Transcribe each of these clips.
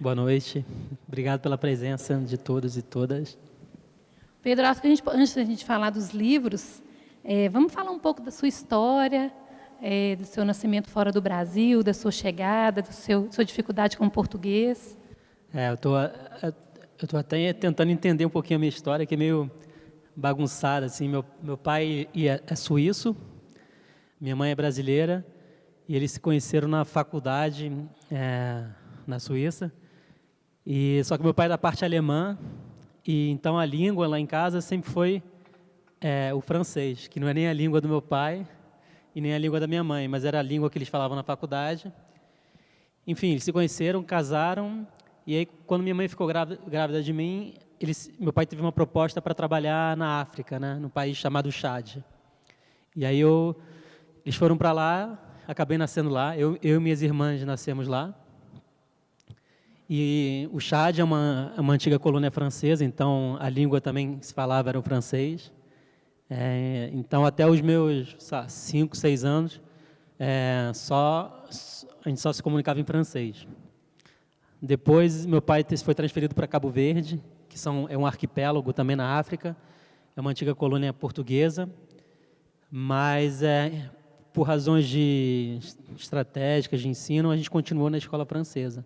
Boa noite. Obrigado pela presença de todos e todas. Pedro, acho que antes da gente falar dos livros, vamos falar um pouco da sua história, do seu nascimento fora do Brasil, da sua chegada, sua dificuldade com o português. Eu tô até tentando entender um pouquinho a minha história, que é meio bagunçada, assim. Meu pai é suíço, minha mãe é brasileira, e eles se conheceram na faculdade, na Suíça. E só que meu pai é da parte alemã, e então a língua lá em casa sempre foi o francês, que não é nem a língua do meu pai e nem a língua da minha mãe, mas era a língua que eles falavam na faculdade. Enfim, eles se conheceram, casaram, e aí quando minha mãe ficou grávida de mim, meu pai teve uma proposta para trabalhar na África, né, num país chamado Chad. E aí eles foram para lá, acabei nascendo lá, eu e minhas irmãs nascemos lá. E o Chad é uma antiga colônia francesa, então a língua também se falava era o francês. Então, até os meus 5, 6 anos, a gente só se comunicava em francês. Depois, meu pai foi transferido para Cabo Verde, que é um arquipélago também na África, é uma antiga colônia portuguesa, mas por razões estratégicas de ensino, a gente continuou na escola francesa.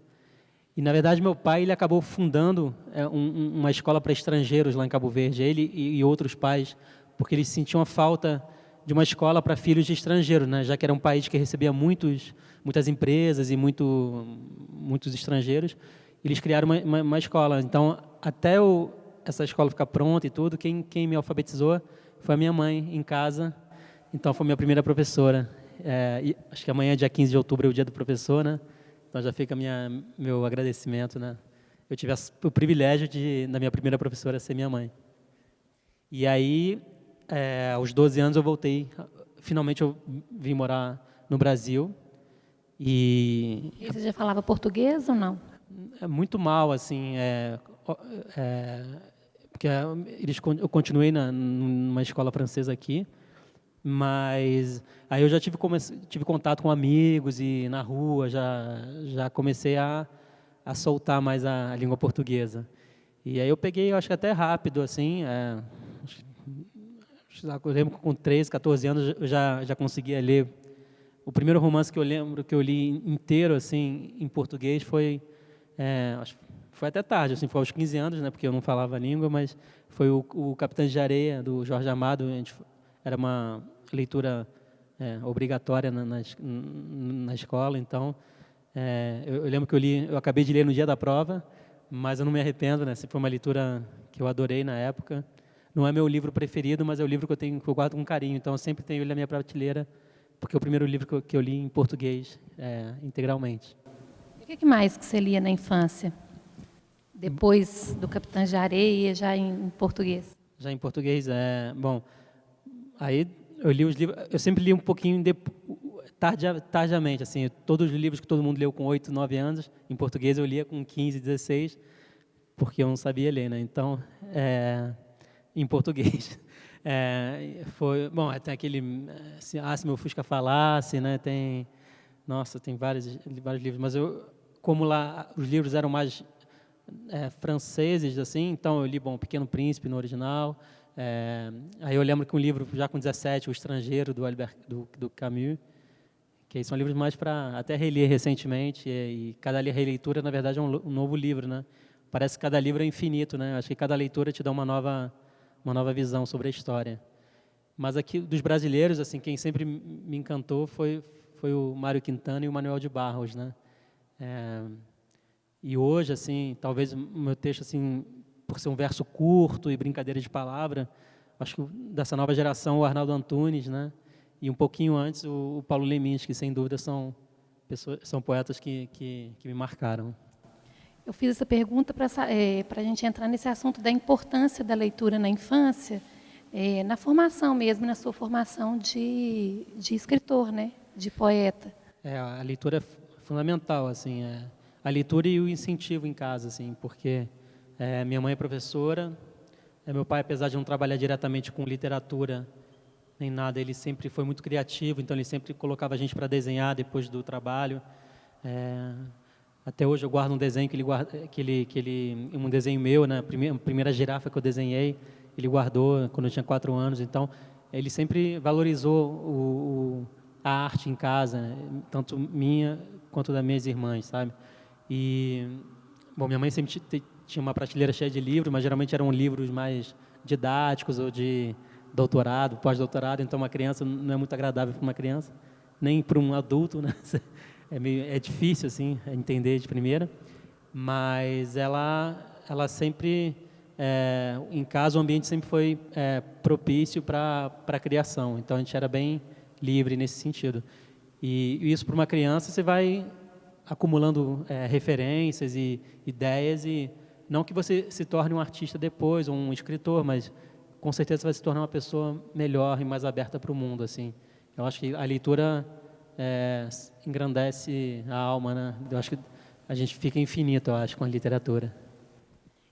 E, na verdade, meu pai ele acabou fundando uma escola para estrangeiros lá em Cabo Verde, ele e outros pais, porque eles sentiam a falta de uma escola para filhos de estrangeiros, né? Já que era um país que recebia muitas empresas e muitos estrangeiros, eles criaram uma escola. Então, até essa escola ficar pronta e tudo, quem me alfabetizou foi a minha mãe, em casa. Então, foi minha primeira professora. E acho que amanhã, dia 15 de outubro, é o dia do professor, né? Então, já fica meu agradecimento, né? Eu tive o privilégio da minha primeira professora ser minha mãe. E aí, aos 12 anos, eu voltei. Finalmente, eu vim morar no Brasil. E você já falava português ou não? É muito mal, assim, porque eu continuei numa escola francesa aqui, mas aí eu já tive contato com amigos e na rua já comecei a soltar mais a língua portuguesa. E aí eu peguei, eu acho que até rápido, assim, eu lembro que com 13, 14 anos eu já conseguia ler. O primeiro romance que eu lembro que eu li inteiro, assim, em português acho que foi até tarde, assim, foi aos 15 anos, né, porque eu não falava a língua, mas foi o Capitães de Areia, do Jorge Amado. Era uma leitura obrigatória na escola, então eu lembro que eu acabei de ler no dia da prova, mas eu não me arrependo, né, foi uma leitura que eu adorei na época. Não é meu livro preferido, mas é o livro que eu guardo com carinho, então eu sempre tenho ele na minha prateleira, porque é o primeiro livro que eu li em português, integralmente. E o que mais que você lia na infância? Depois do Capitães de Areia, já em português? Já em português, bom, aí eu li os livros, eu sempre li um pouquinho tardiamente, assim, todos os livros que todo mundo leu com 8, 9 anos, em português eu lia com 15, 16, porque eu não sabia ler, né? Então, em português. Bom, tem aquele, se meu Fusca falasse, né? Tem vários livros, mas como lá os livros eram mais franceses, assim, então eu li, bom, Pequeno Príncipe no original. Aí eu lembro que um livro já com 17, O Estrangeiro, do Camus, que são livros mais para até reler recentemente, e cada releitura, na verdade, é um novo livro, né? Parece que cada livro é infinito, né? Acho que cada leitura te dá uma nova visão sobre a história. Mas aqui, dos brasileiros, assim, quem sempre me encantou foi o Mário Quintana e o Manuel de Barros, né? E hoje, assim, talvez o meu texto, assim, por ser um verso curto e brincadeira de palavra, acho que dessa nova geração, o Arnaldo Antunes, né? E um pouquinho antes, o Paulo Leminski, que sem dúvida são poetas que me marcaram. Eu fiz essa pergunta para a gente entrar nesse assunto da importância da leitura na infância, na formação mesmo, na sua formação de escritor, né? De poeta. A leitura é fundamental, assim, a leitura e o incentivo em casa, assim, porque minha mãe é professora, meu pai, apesar de não trabalhar diretamente com literatura nem nada, ele sempre foi muito criativo, então ele sempre colocava a gente para desenhar depois do trabalho. Até hoje eu guardo um desenho um desenho meu, né? A primeira girafa que eu desenhei, ele guardou quando eu tinha 4 anos. Então, ele sempre valorizou a arte em casa, né? Tanto minha quanto das minhas irmãs, sabe? E, bom, minha mãe sempre tinha uma prateleira cheia de livros, mas geralmente eram livros mais didáticos ou de doutorado, pós-doutorado. Então, uma criança não é muito agradável para uma criança, nem para um adulto, né? É difícil assim entender de primeira, mas ela sempre em casa o ambiente sempre foi propício para a criação. Então a gente era bem livre nesse sentido. E isso para uma criança você vai acumulando referências e ideias, e não que você se torne um artista depois ou um escritor, mas com certeza você vai se tornar uma pessoa melhor e mais aberta para o mundo, assim. Eu acho que a leitura engrandece a alma, né? Eu acho que a gente fica infinito, eu acho, com a literatura.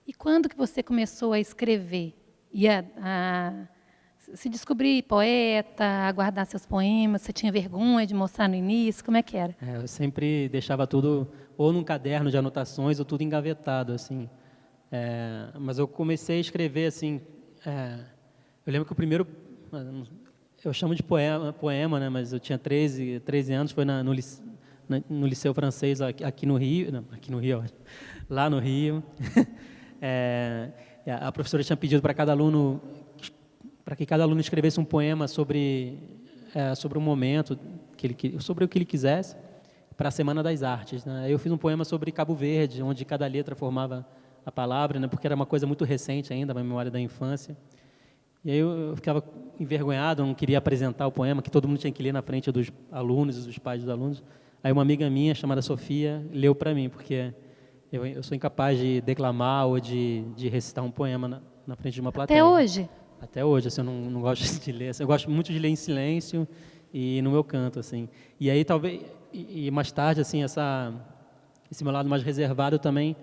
E quando que você começou a escrever? E a se descobrir poeta, a guardar seus poemas? Você tinha vergonha de mostrar no início? Como é que era? Eu sempre deixava tudo ou num caderno de anotações ou tudo engavetado, assim. Mas eu comecei a escrever, assim... eu lembro que o primeiro... Eu chamo de poema, né? Mas eu tinha 13 anos, foi no Liceu Francês aqui no Rio, não, aqui no Rio, lá no Rio. A professora tinha pedido para que cada aluno escrevesse um poema sobre um momento, sobre o que ele quisesse, para a Semana das Artes, né? Eu fiz um poema sobre Cabo Verde, onde cada letra formava a palavra, né? Porque era uma coisa muito recente ainda, uma memória da infância. E aí eu ficava envergonhado, não queria apresentar o poema, que todo mundo tinha que ler na frente dos alunos e dos pais dos alunos. Aí uma amiga minha, chamada Sofia, leu para mim, porque eu sou incapaz de declamar ou de recitar um poema na frente de uma plateia. Até hoje? Até hoje, assim, eu não gosto de ler. Assim, eu gosto muito de ler em silêncio e no meu canto, assim. E aí talvez, e mais tarde, assim, esse meu lado mais reservado também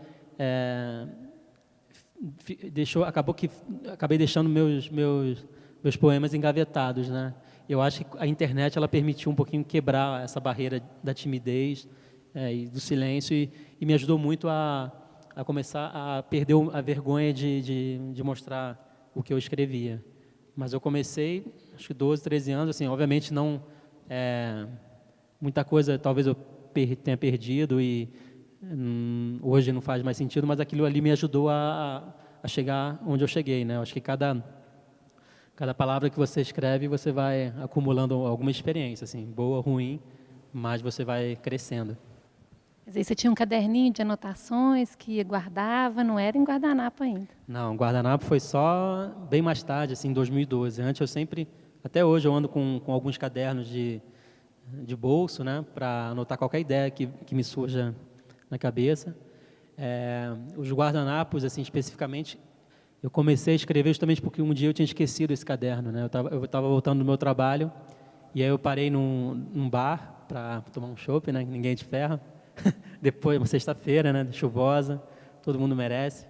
acabei deixando meus poemas engavetados, né? Eu acho que a internet ela permitiu um pouquinho quebrar essa barreira da timidez e do silêncio, e me ajudou muito a começar a perder a vergonha de mostrar o que eu escrevia. Mas eu comecei, acho que 12, 13 anos, assim, obviamente não muita coisa talvez eu tenha perdido e hoje não faz mais sentido, mas aquilo ali me ajudou a chegar onde eu cheguei, né? Eu acho que cada palavra que você escreve, você vai acumulando alguma experiência, assim, boa ou ruim, mas você vai crescendo. Quer dizer, você tinha um caderninho de anotações que guardava, não era em guardanapo ainda? Não, guardanapo foi só bem mais tarde, assim, em 2012. Antes eu sempre, até hoje eu ando com alguns cadernos de bolso, né, para anotar qualquer ideia que me surja na cabeça. Os guardanapos, assim, especificamente, eu comecei a escrever justamente porque um dia eu tinha esquecido esse caderno, né? Eu estava voltando do meu trabalho e aí eu parei num bar para tomar um chopp, né? Ninguém te ferra. Depois, uma sexta-feira, né? Chuvosa, todo mundo merece.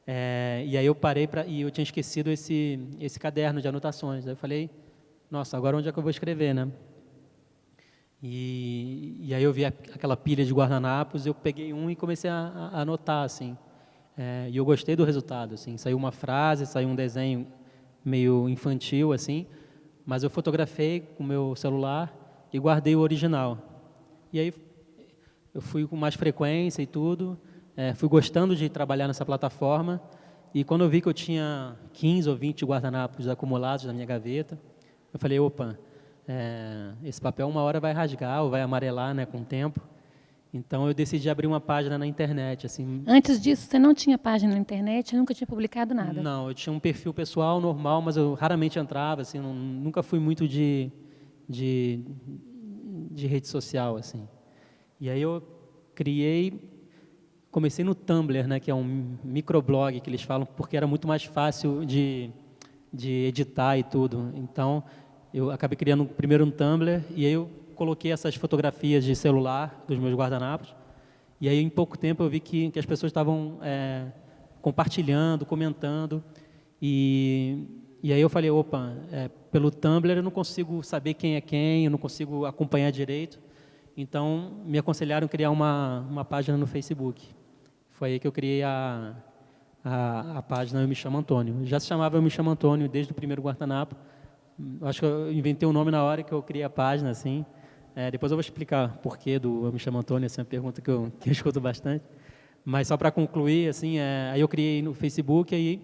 E aí eu parei e eu tinha esquecido esse caderno de anotações. Aí eu falei, nossa, agora onde é que eu vou escrever, né? E aí eu vi aquela pilha de guardanapos, eu peguei um e comecei a anotar, assim. E eu gostei do resultado, assim. Saiu uma frase, saiu um desenho meio infantil, assim, mas eu fotografei com o meu celular e guardei o original. E aí eu fui com mais frequência e tudo, fui gostando de trabalhar nessa plataforma, e quando eu vi que eu tinha 15 ou 20 guardanapos acumulados na minha gaveta, eu falei, opa, esse papel uma hora vai rasgar ou vai amarelar, né, com o tempo. Então eu decidi abrir uma página na internet, assim. Antes disso, você não tinha página na internet, nunca tinha publicado nada? Não, eu tinha um perfil pessoal normal, mas eu raramente entrava, assim, nunca fui muito de rede social, assim. E aí eu comecei no Tumblr, né, que é um microblog que eles falam, porque era muito mais fácil de editar e tudo. Então eu acabei criando primeiro um Tumblr e aí eu coloquei essas fotografias de celular dos meus guardanapos, e aí em pouco tempo eu vi que as pessoas estavam compartilhando, comentando, e aí eu falei, opa, pelo Tumblr eu não consigo saber quem é quem, eu não consigo acompanhar direito, Então, me aconselharam a criar uma página no Facebook. Foi aí que eu criei a página Eu Me Chamo Antônio. Já se chamava Eu Me Chamo Antônio desde o primeiro guardanapo. Acho que eu inventei o nome na hora que eu criei a página, assim. Depois eu vou explicar o porquê do Eu Me Chamo Antônio, essa é uma pergunta que eu escuto bastante. Mas só para concluir, assim, aí eu criei no Facebook, aí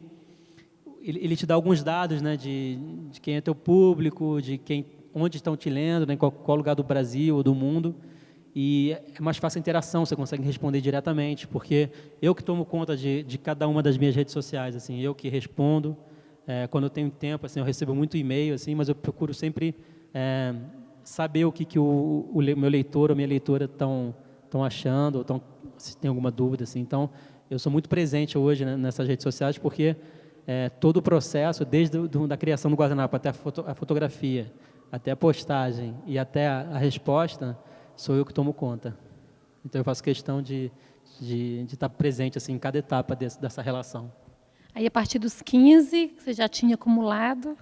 ele te dá alguns dados, né, de quem é teu público, onde estão te lendo, né, em qual lugar do Brasil ou do mundo. E é mais fácil a interação, você consegue responder diretamente, porque eu que tomo conta de cada uma das minhas redes sociais, assim, eu que respondo. Quando eu tenho tempo, assim, eu recebo muito e-mail, assim, mas eu procuro sempre saber o que o meu leitor ou minha leitora estão achando, ou se tem alguma dúvida, assim. Então, eu sou muito presente hoje, né, nessas redes sociais, porque todo o processo, desde da criação do guardanapo até a fotografia, até a postagem e até a resposta, sou eu que tomo conta. Então, eu faço questão de estar presente assim, em cada etapa dessa relação. Aí, a partir dos 15, você já tinha acumulado,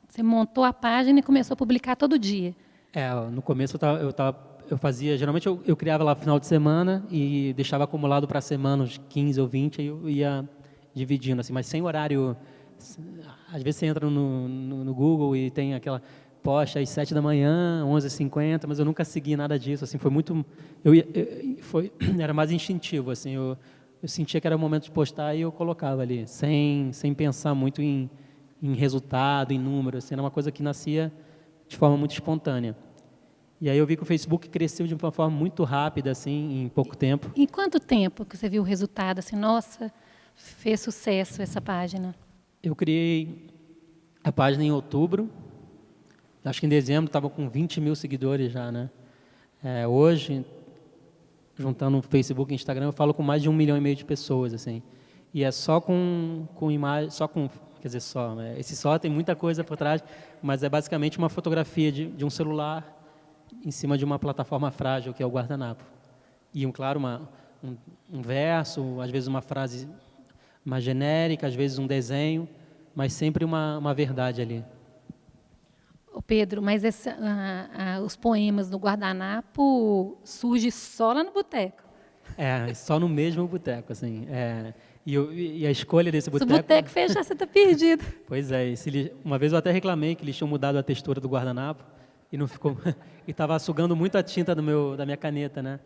você montou a página e começou a publicar todo dia. No começo eu fazia, geralmente eu criava lá no final de semana e deixava acumulado para a semana uns 15 ou 20, aí eu ia dividindo, assim, mas sem horário. Às vezes você entra no Google e tem aquela posta às 7 da manhã, 11h50, mas eu nunca segui nada disso, assim, foi muito... Era mais instintivo, assim, eu sentia que era o momento de postar e eu colocava ali, sem pensar muito em resultado, em número, assim, era uma coisa que nascia de forma muito espontânea. E aí eu vi que o Facebook cresceu de uma forma muito rápida, assim, em pouco tempo. Em quanto tempo que você viu o resultado, assim, nossa, fez sucesso essa página? Eu criei a página em outubro, acho que em dezembro estava com 20 mil seguidores já, né? Hoje, juntando o Facebook e o Instagram, eu falo com mais de 1,5 milhão de pessoas, assim. E é só com imagem, quer dizer, esse só tem muita coisa por trás, mas é basicamente uma fotografia de um celular em cima de uma plataforma frágil, que é o guardanapo. E, claro, um verso, às vezes uma frase mais genérica, às vezes um desenho, mas sempre uma verdade ali. Ô Pedro, mas os poemas do guardanapo surgem só lá no boteco? Só no mesmo boteco, assim. E a escolha desse boteco... Se o boteco fechar, você está perdido. Pois é, uma vez eu até reclamei que eles tinham mudado a textura do guardanapo e não ficou... e estava sugando muito a tinta da minha caneta, né?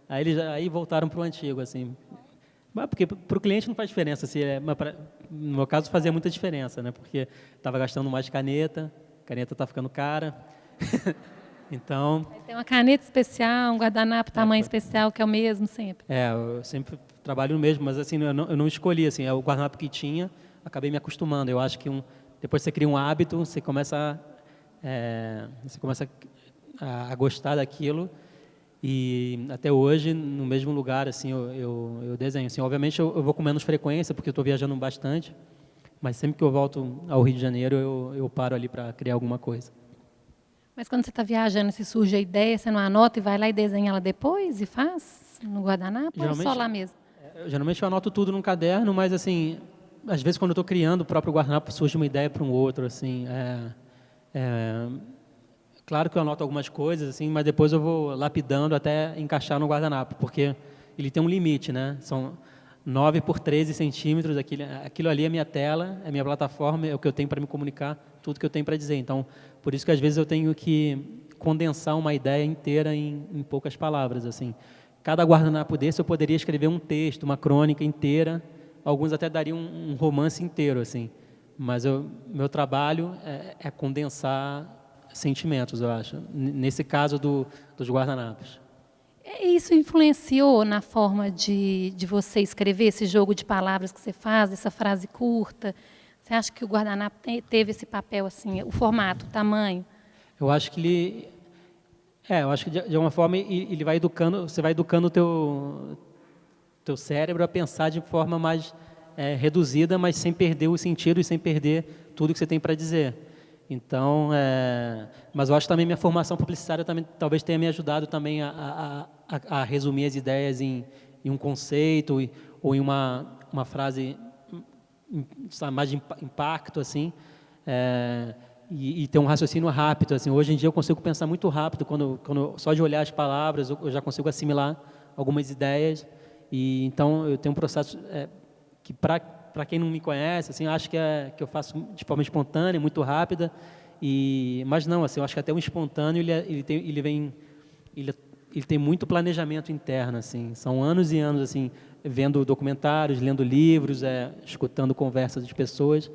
Aí voltaram para o antigo, assim. Porque para o cliente não faz diferença, assim, no meu caso fazia muita diferença, né? Porque estava gastando mais caneta está ficando cara. Então... Tem uma caneta especial, um guardanapo tamanho especial, que é o mesmo sempre. Eu sempre trabalho no mesmo, mas assim, eu não escolhi, assim, é o guardanapo que tinha, acabei me acostumando. Eu acho que depois você cria um hábito, você começa a gostar daquilo. E até hoje, no mesmo lugar, assim, eu desenho. Assim, obviamente, eu vou com menos frequência, porque eu estou viajando bastante, mas sempre que eu volto ao Rio de Janeiro, eu paro ali para criar alguma coisa. Mas quando você está viajando, se surge a ideia, você não anota e vai lá e desenha ela depois e faz no guardanapo, ou é só lá mesmo? Geralmente eu anoto tudo num caderno, mas assim, às vezes quando eu estou criando o próprio guardanapo, surge uma ideia para um outro, assim. Claro que eu anoto algumas coisas, assim, mas depois eu vou lapidando até encaixar no guardanapo, porque ele tem um limite, né? São 9 por 13 centímetros, aquilo ali é minha tela, é minha plataforma, é o que eu tenho para me comunicar, tudo que eu tenho para dizer. Então, por isso que às vezes eu tenho que condensar uma ideia inteira em poucas palavras, assim. Cada guardanapo desse eu poderia escrever um texto, uma crônica inteira, alguns até dariam um romance inteiro, assim. Mas meu trabalho é condensar sentimentos, eu acho, nesse caso dos guardanapos. Isso influenciou na forma de você escrever, esse jogo de palavras que você faz, essa frase curta? Você acha que o guardanapo teve esse papel, assim, o formato, o tamanho? Eu acho que eu acho que de alguma forma ele vai educando, você vai educando o teu cérebro a pensar de forma mais reduzida, mas sem perder o sentido e sem perder tudo que você tem para dizer. Então, mas eu acho que também minha formação publicitária também talvez tenha me ajudado também a resumir as ideias em um conceito ou em uma frase, sabe, mais de impacto, assim. e ter um raciocínio rápido. Assim, hoje em dia eu consigo pensar muito rápido, quando só de olhar as palavras eu já consigo assimilar algumas ideias. E então eu tenho um processo que para quem não me conhece, assim, acho que eu faço de forma espontânea, muito rápida. Mas não, assim, eu acho que até o espontâneo ele tem muito planejamento interno, assim. São anos e anos, assim, vendo documentários, lendo livros, escutando conversas de pessoas.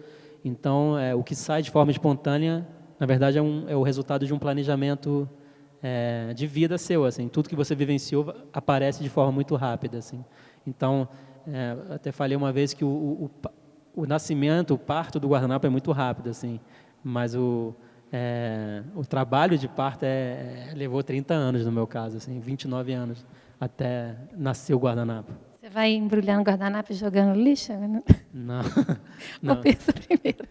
Então, o que sai de forma espontânea, na verdade, é o resultado de um planejamento de vida seu, assim. Tudo que você vivenciou aparece de forma muito rápida, assim. Então, até falei uma vez que o nascimento, o parto do guardanapo é muito rápido, assim. Mas o trabalho de parto levou 30 anos, no meu caso, assim, 29 anos, até nascer o guardanapo. Você vai embrulhando o guardanapo e jogando no lixo? Não. Ou pensa primeiro?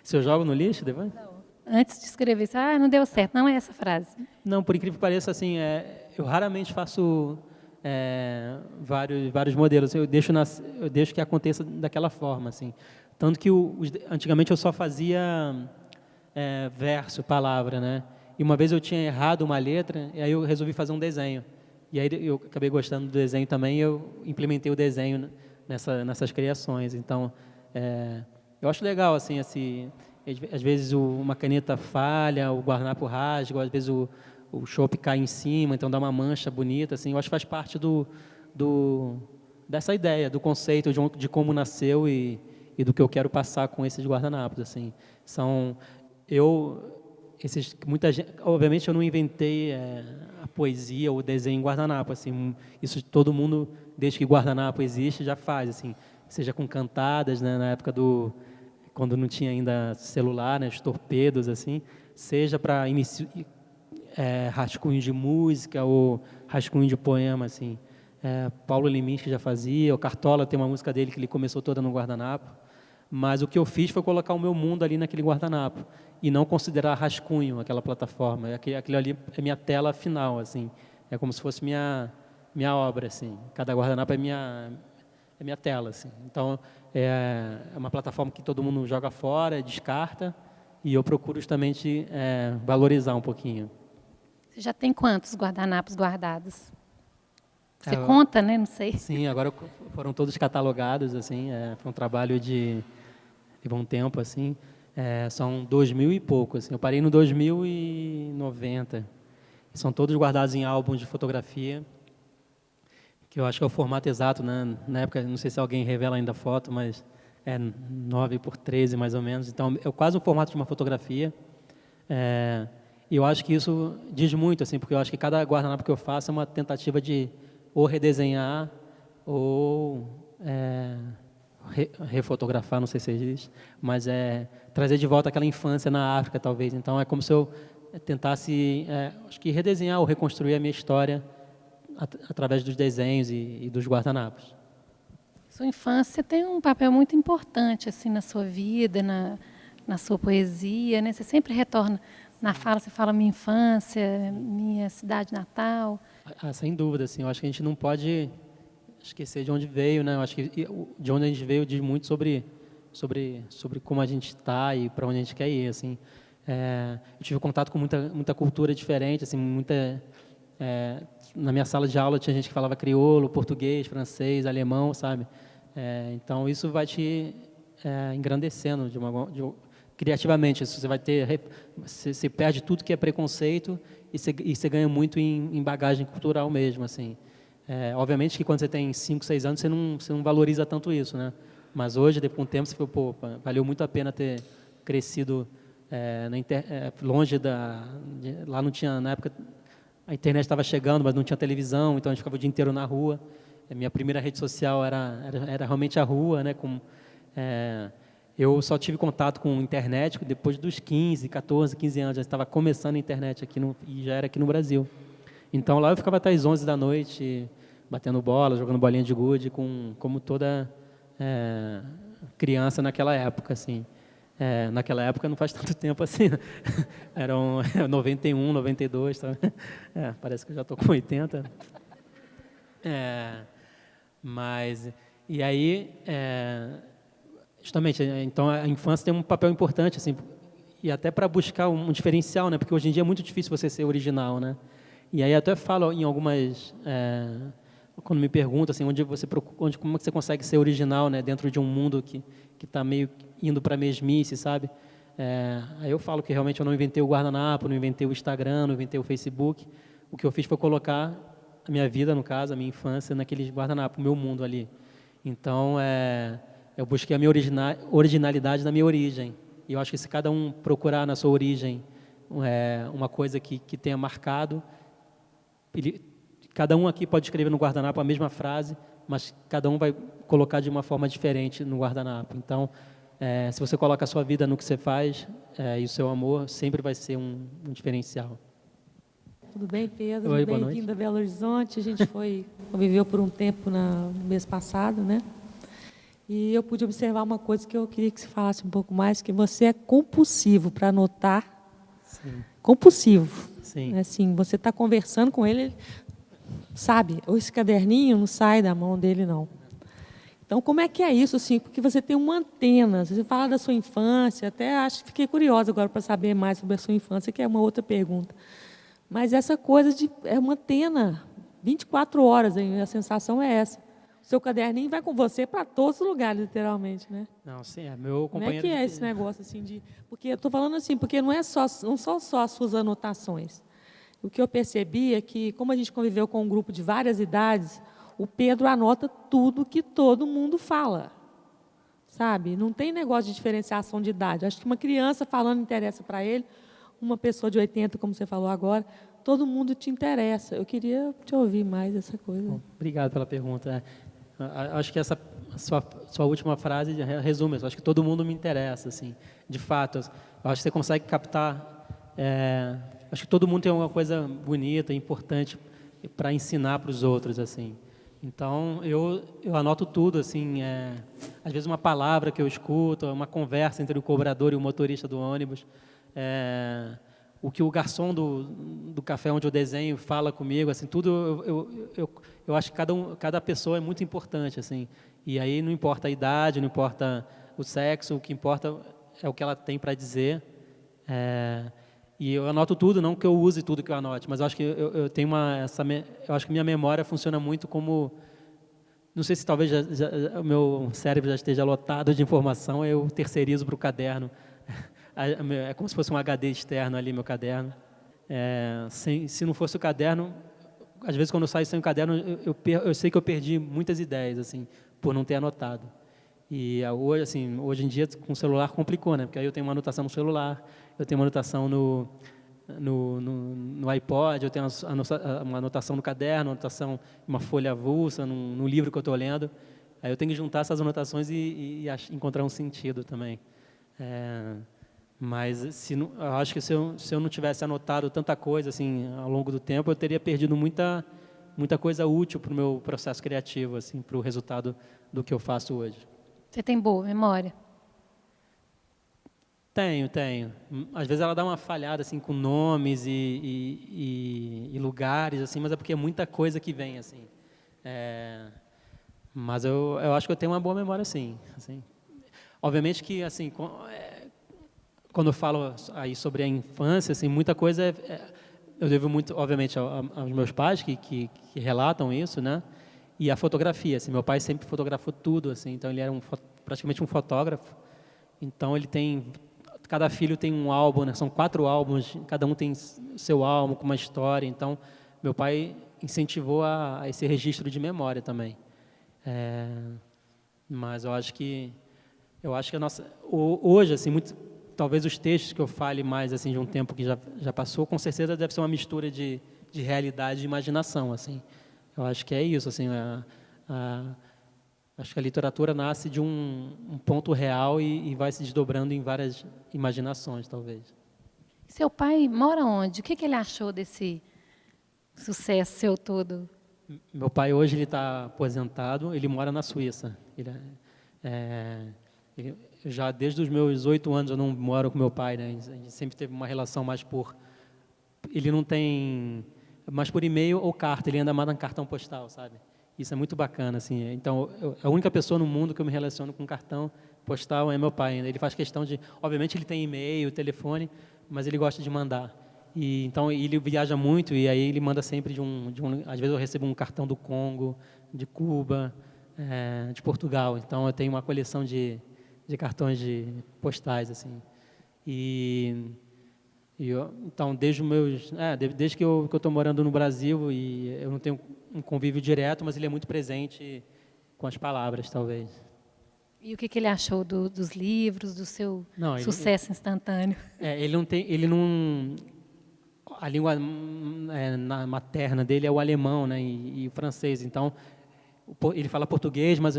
Se eu jogo no lixo, depois? Não. Antes de escrever isso, não deu certo. Não é essa frase. Não, por incrível que pareça, assim, eu raramente faço vários modelos. Eu deixo que aconteça daquela forma, assim. Tanto que antigamente eu só fazia verso, palavra, né? E uma vez eu tinha errado uma letra, e aí eu resolvi fazer um desenho. E aí eu acabei gostando do desenho também, e eu implementei o desenho nessas criações. Então, eu acho legal, assim, às vezes uma caneta falha, o guardanapo rasga, ou às vezes o chopp cai em cima, então dá uma mancha bonita, assim. Eu acho que faz parte dessa ideia, do conceito de como nasceu e do que eu quero passar com esses guardanapos, assim. Muita gente, obviamente eu não inventei a poesia ou o desenho em guardanapo, assim. Isso todo mundo, desde que guardanapo existe, já faz, assim. Seja com cantadas, né, na época quando não tinha ainda celular, né, os torpedos, assim, seja para rascunho de música ou rascunho de poema, assim. Paulo Leminski já fazia, o Cartola tem uma música dele que ele começou toda no guardanapo, mas o que eu fiz foi colocar o meu mundo ali naquele guardanapo e não considerar rascunho aquela plataforma. Aquilo ali é minha tela final, assim. É como se fosse minha obra, assim. Cada guardanapo é minha tela, assim. Então, é uma plataforma que todo mundo joga fora, descarta, e eu procuro justamente valorizar um pouquinho. Você já tem quantos guardanapos guardados? Você conta, né? Não sei. Sim, agora foram todos catalogados, assim. Foi um trabalho de bom tempo, assim. São 2.000 e pouco, assim. Eu parei no 2090. São todos guardados em álbuns de fotografia, que eu acho que é o formato exato, né? Na época, não sei se alguém revela ainda a foto, mas 9x13 mais ou menos. Então, é quase o formato de uma fotografia. E eu acho que isso diz muito, assim, porque eu acho que cada guardanapo que eu faço é uma tentativa de ou redesenhar ou refotografar, não sei se existe, mas trazer de volta aquela infância na África, talvez. Então, é como se eu tentasse, acho que redesenhar ou reconstruir a minha história através dos desenhos e dos guardanapos. Sua infância tem um papel muito importante assim na sua vida, na sua poesia, né? Você sempre retorna na fala, você fala minha infância, minha cidade natal. Sem dúvida, assim, eu acho que a gente não pode esquecer de onde veio, né? Eu acho que de onde a gente veio diz muito sobre como a gente está e para onde a gente quer ir, assim. Eu tive contato com muita cultura diferente, assim, na minha sala de aula tinha gente que falava crioulo, português, francês, alemão, sabe? Então isso vai te engrandecendo criativamente. Você vai você perde tudo que é preconceito e você ganha muito em bagagem cultural mesmo, assim. Obviamente que quando você tem 5, 6 anos você não valoriza tanto isso, né? Mas hoje, depois de um tempo, você fala, valeu muito a pena ter crescido longe lá não tinha, na época, a internet estava chegando, mas não tinha televisão, então a gente ficava o dia inteiro na rua. Minha primeira rede social era realmente a rua, né? Eu só tive contato com internet depois dos 15, 14, 15 anos. Já estava começando a internet e já era aqui no Brasil. Então lá eu ficava até as 11 da noite, batendo bola, jogando bolinha de gude, como toda criança naquela época, assim. Naquela época não faz tanto tempo assim, né? Eram 91, 92, tá? Parece que eu já estou com 80. E aí, justamente, então a infância tem um papel importante, assim, e até para buscar um diferencial, né? Porque hoje em dia é muito difícil você ser original, né? E aí até falo em algumas quando me perguntam assim, como é que você consegue ser original, né? Dentro de um mundo que está meio indo para a mesmice, sabe? Aí eu falo que realmente eu não inventei o guardanapo, não inventei o Instagram, não inventei o Facebook. O que eu fiz foi colocar a minha vida, no caso, a minha infância, naquele guardanapo, o meu mundo ali. Então, eu busquei a minha originalidade na minha origem. E eu acho que se cada um procurar na sua origem uma coisa que tenha marcado, cada um aqui pode escrever no guardanapo a mesma frase, mas cada um vai colocar de uma forma diferente no guardanapo. Então, se você coloca a sua vida no que você faz, e o seu amor, sempre vai ser um diferencial. Tudo bem, Pedro? Oi, boa noite. Bem-vindo a Belo Horizonte. A gente conviveu por um tempo no mês passado, né? E eu pude observar uma coisa que eu queria que você falasse um pouco mais, que você é compulsivo para anotar. Sim. Compulsivo. Sim. Assim, você está conversando com ele, sabe? Esse caderninho não sai da mão dele, não. Então, como é que é isso, assim? Porque você tem uma antena. Você fala da sua infância, até fiquei curiosa agora para saber mais sobre a sua infância, que é uma outra pergunta. Mas essa coisa é uma antena, 24 horas, a sensação é essa. O seu caderninho vai com você para todos os lugares, literalmente, né? Não, sim, meu companheiro... Como é que é esse negócio, assim, porque eu estou falando assim, porque não são só as suas anotações. O que eu percebi é que, como a gente conviveu com um grupo de várias idades, o Pedro anota tudo que todo mundo fala, sabe? Não tem negócio de diferenciação de idade. Acho que uma criança falando interessa para ele, uma pessoa de 80, como você falou agora, todo mundo te interessa. Eu queria te ouvir mais essa coisa. Bom, obrigado pela pergunta. Acho que essa sua última frase resume isso. Acho que todo mundo me interessa, assim. De fato, eu acho que você consegue captar... acho que todo mundo tem alguma coisa bonita, importante para ensinar para os outros, assim. Então, eu anoto tudo, assim, às vezes uma palavra que eu escuto, uma conversa entre o cobrador e o motorista do ônibus, o que o garçom do café onde eu desenho fala comigo, assim, tudo, eu acho que cada pessoa é muito importante, assim, e aí não importa a idade, não importa o sexo, o que importa é o que ela tem para dizer, e eu anoto tudo, não que eu use tudo que eu anote, mas eu acho que eu tenho eu acho que minha memória funciona muito como, não sei se talvez o meu cérebro já esteja lotado de informação, eu terceirizo para o caderno. É como se fosse um HD externo ali, meu caderno. Se não fosse o caderno, às vezes quando eu saio sem o caderno, eu sei que eu perdi muitas ideias, assim, por não ter anotado. E hoje em dia, com o celular complicou, né? Porque aí eu tenho uma anotação no celular, eu tenho uma anotação no iPod, eu tenho uma anotação no caderno, uma anotação em uma folha avulsa, no livro que eu estou lendo. Aí eu tenho que juntar essas anotações e encontrar um sentido também. Mas eu acho que se eu não tivesse anotado tanta coisa assim ao longo do tempo, eu teria perdido muita coisa útil para o meu processo criativo, assim, para o resultado do que eu faço hoje. Você tem boa memória? Tenho. Às vezes ela dá uma falhada assim com nomes e lugares, assim, mas é porque é muita coisa que vem, assim. Mas eu acho que eu tenho uma boa memória, sim. Assim. Obviamente que, assim, quando eu falo aí sobre a infância, assim, muita coisa eu devo muito, obviamente, aos meus pais que relatam isso, né? E a fotografia, assim, meu pai sempre fotografou tudo, assim, então ele era praticamente um fotógrafo. Então cada filho tem um álbum, né? São 4 álbuns, cada um tem seu álbum com uma história. Então meu pai incentivou a esse registro de memória também. Mas eu acho que hoje, assim, talvez os textos que eu fale mais assim de um tempo que já passou, com certeza deve ser uma mistura de realidade e imaginação, assim. Eu acho que é isso, assim, acho que a literatura nasce de um ponto real e vai se desdobrando em várias imaginações, talvez. Seu pai mora onde? O que ele achou desse sucesso seu todo? Meu pai hoje ele está aposentado, ele mora na Suíça. Já desde os meus 8 anos eu não moro com meu pai, né? A gente sempre teve uma relação mais ele não tem mais por e-mail ou carta, ele anda mais no cartão postal, sabe? Isso é muito bacana, assim. Então, a única pessoa no mundo que eu me relaciono com cartão postal é meu pai ainda. Ele faz questão de... Obviamente, ele tem e-mail, telefone, mas ele gosta de mandar. E, então, ele viaja muito e aí ele manda sempre às vezes eu recebo um cartão do Congo, de Cuba, de Portugal. Então, eu tenho uma coleção de cartões postais, assim. Então, desde que eu estou morando no Brasil, e eu não tenho um convívio direto, mas ele é muito presente com as palavras, talvez. E o que ele achou dos livros, do seu Não, sucesso instantâneo? Ele não... A língua materna dele é o alemão, né, e o francês. Então, ele fala português, mas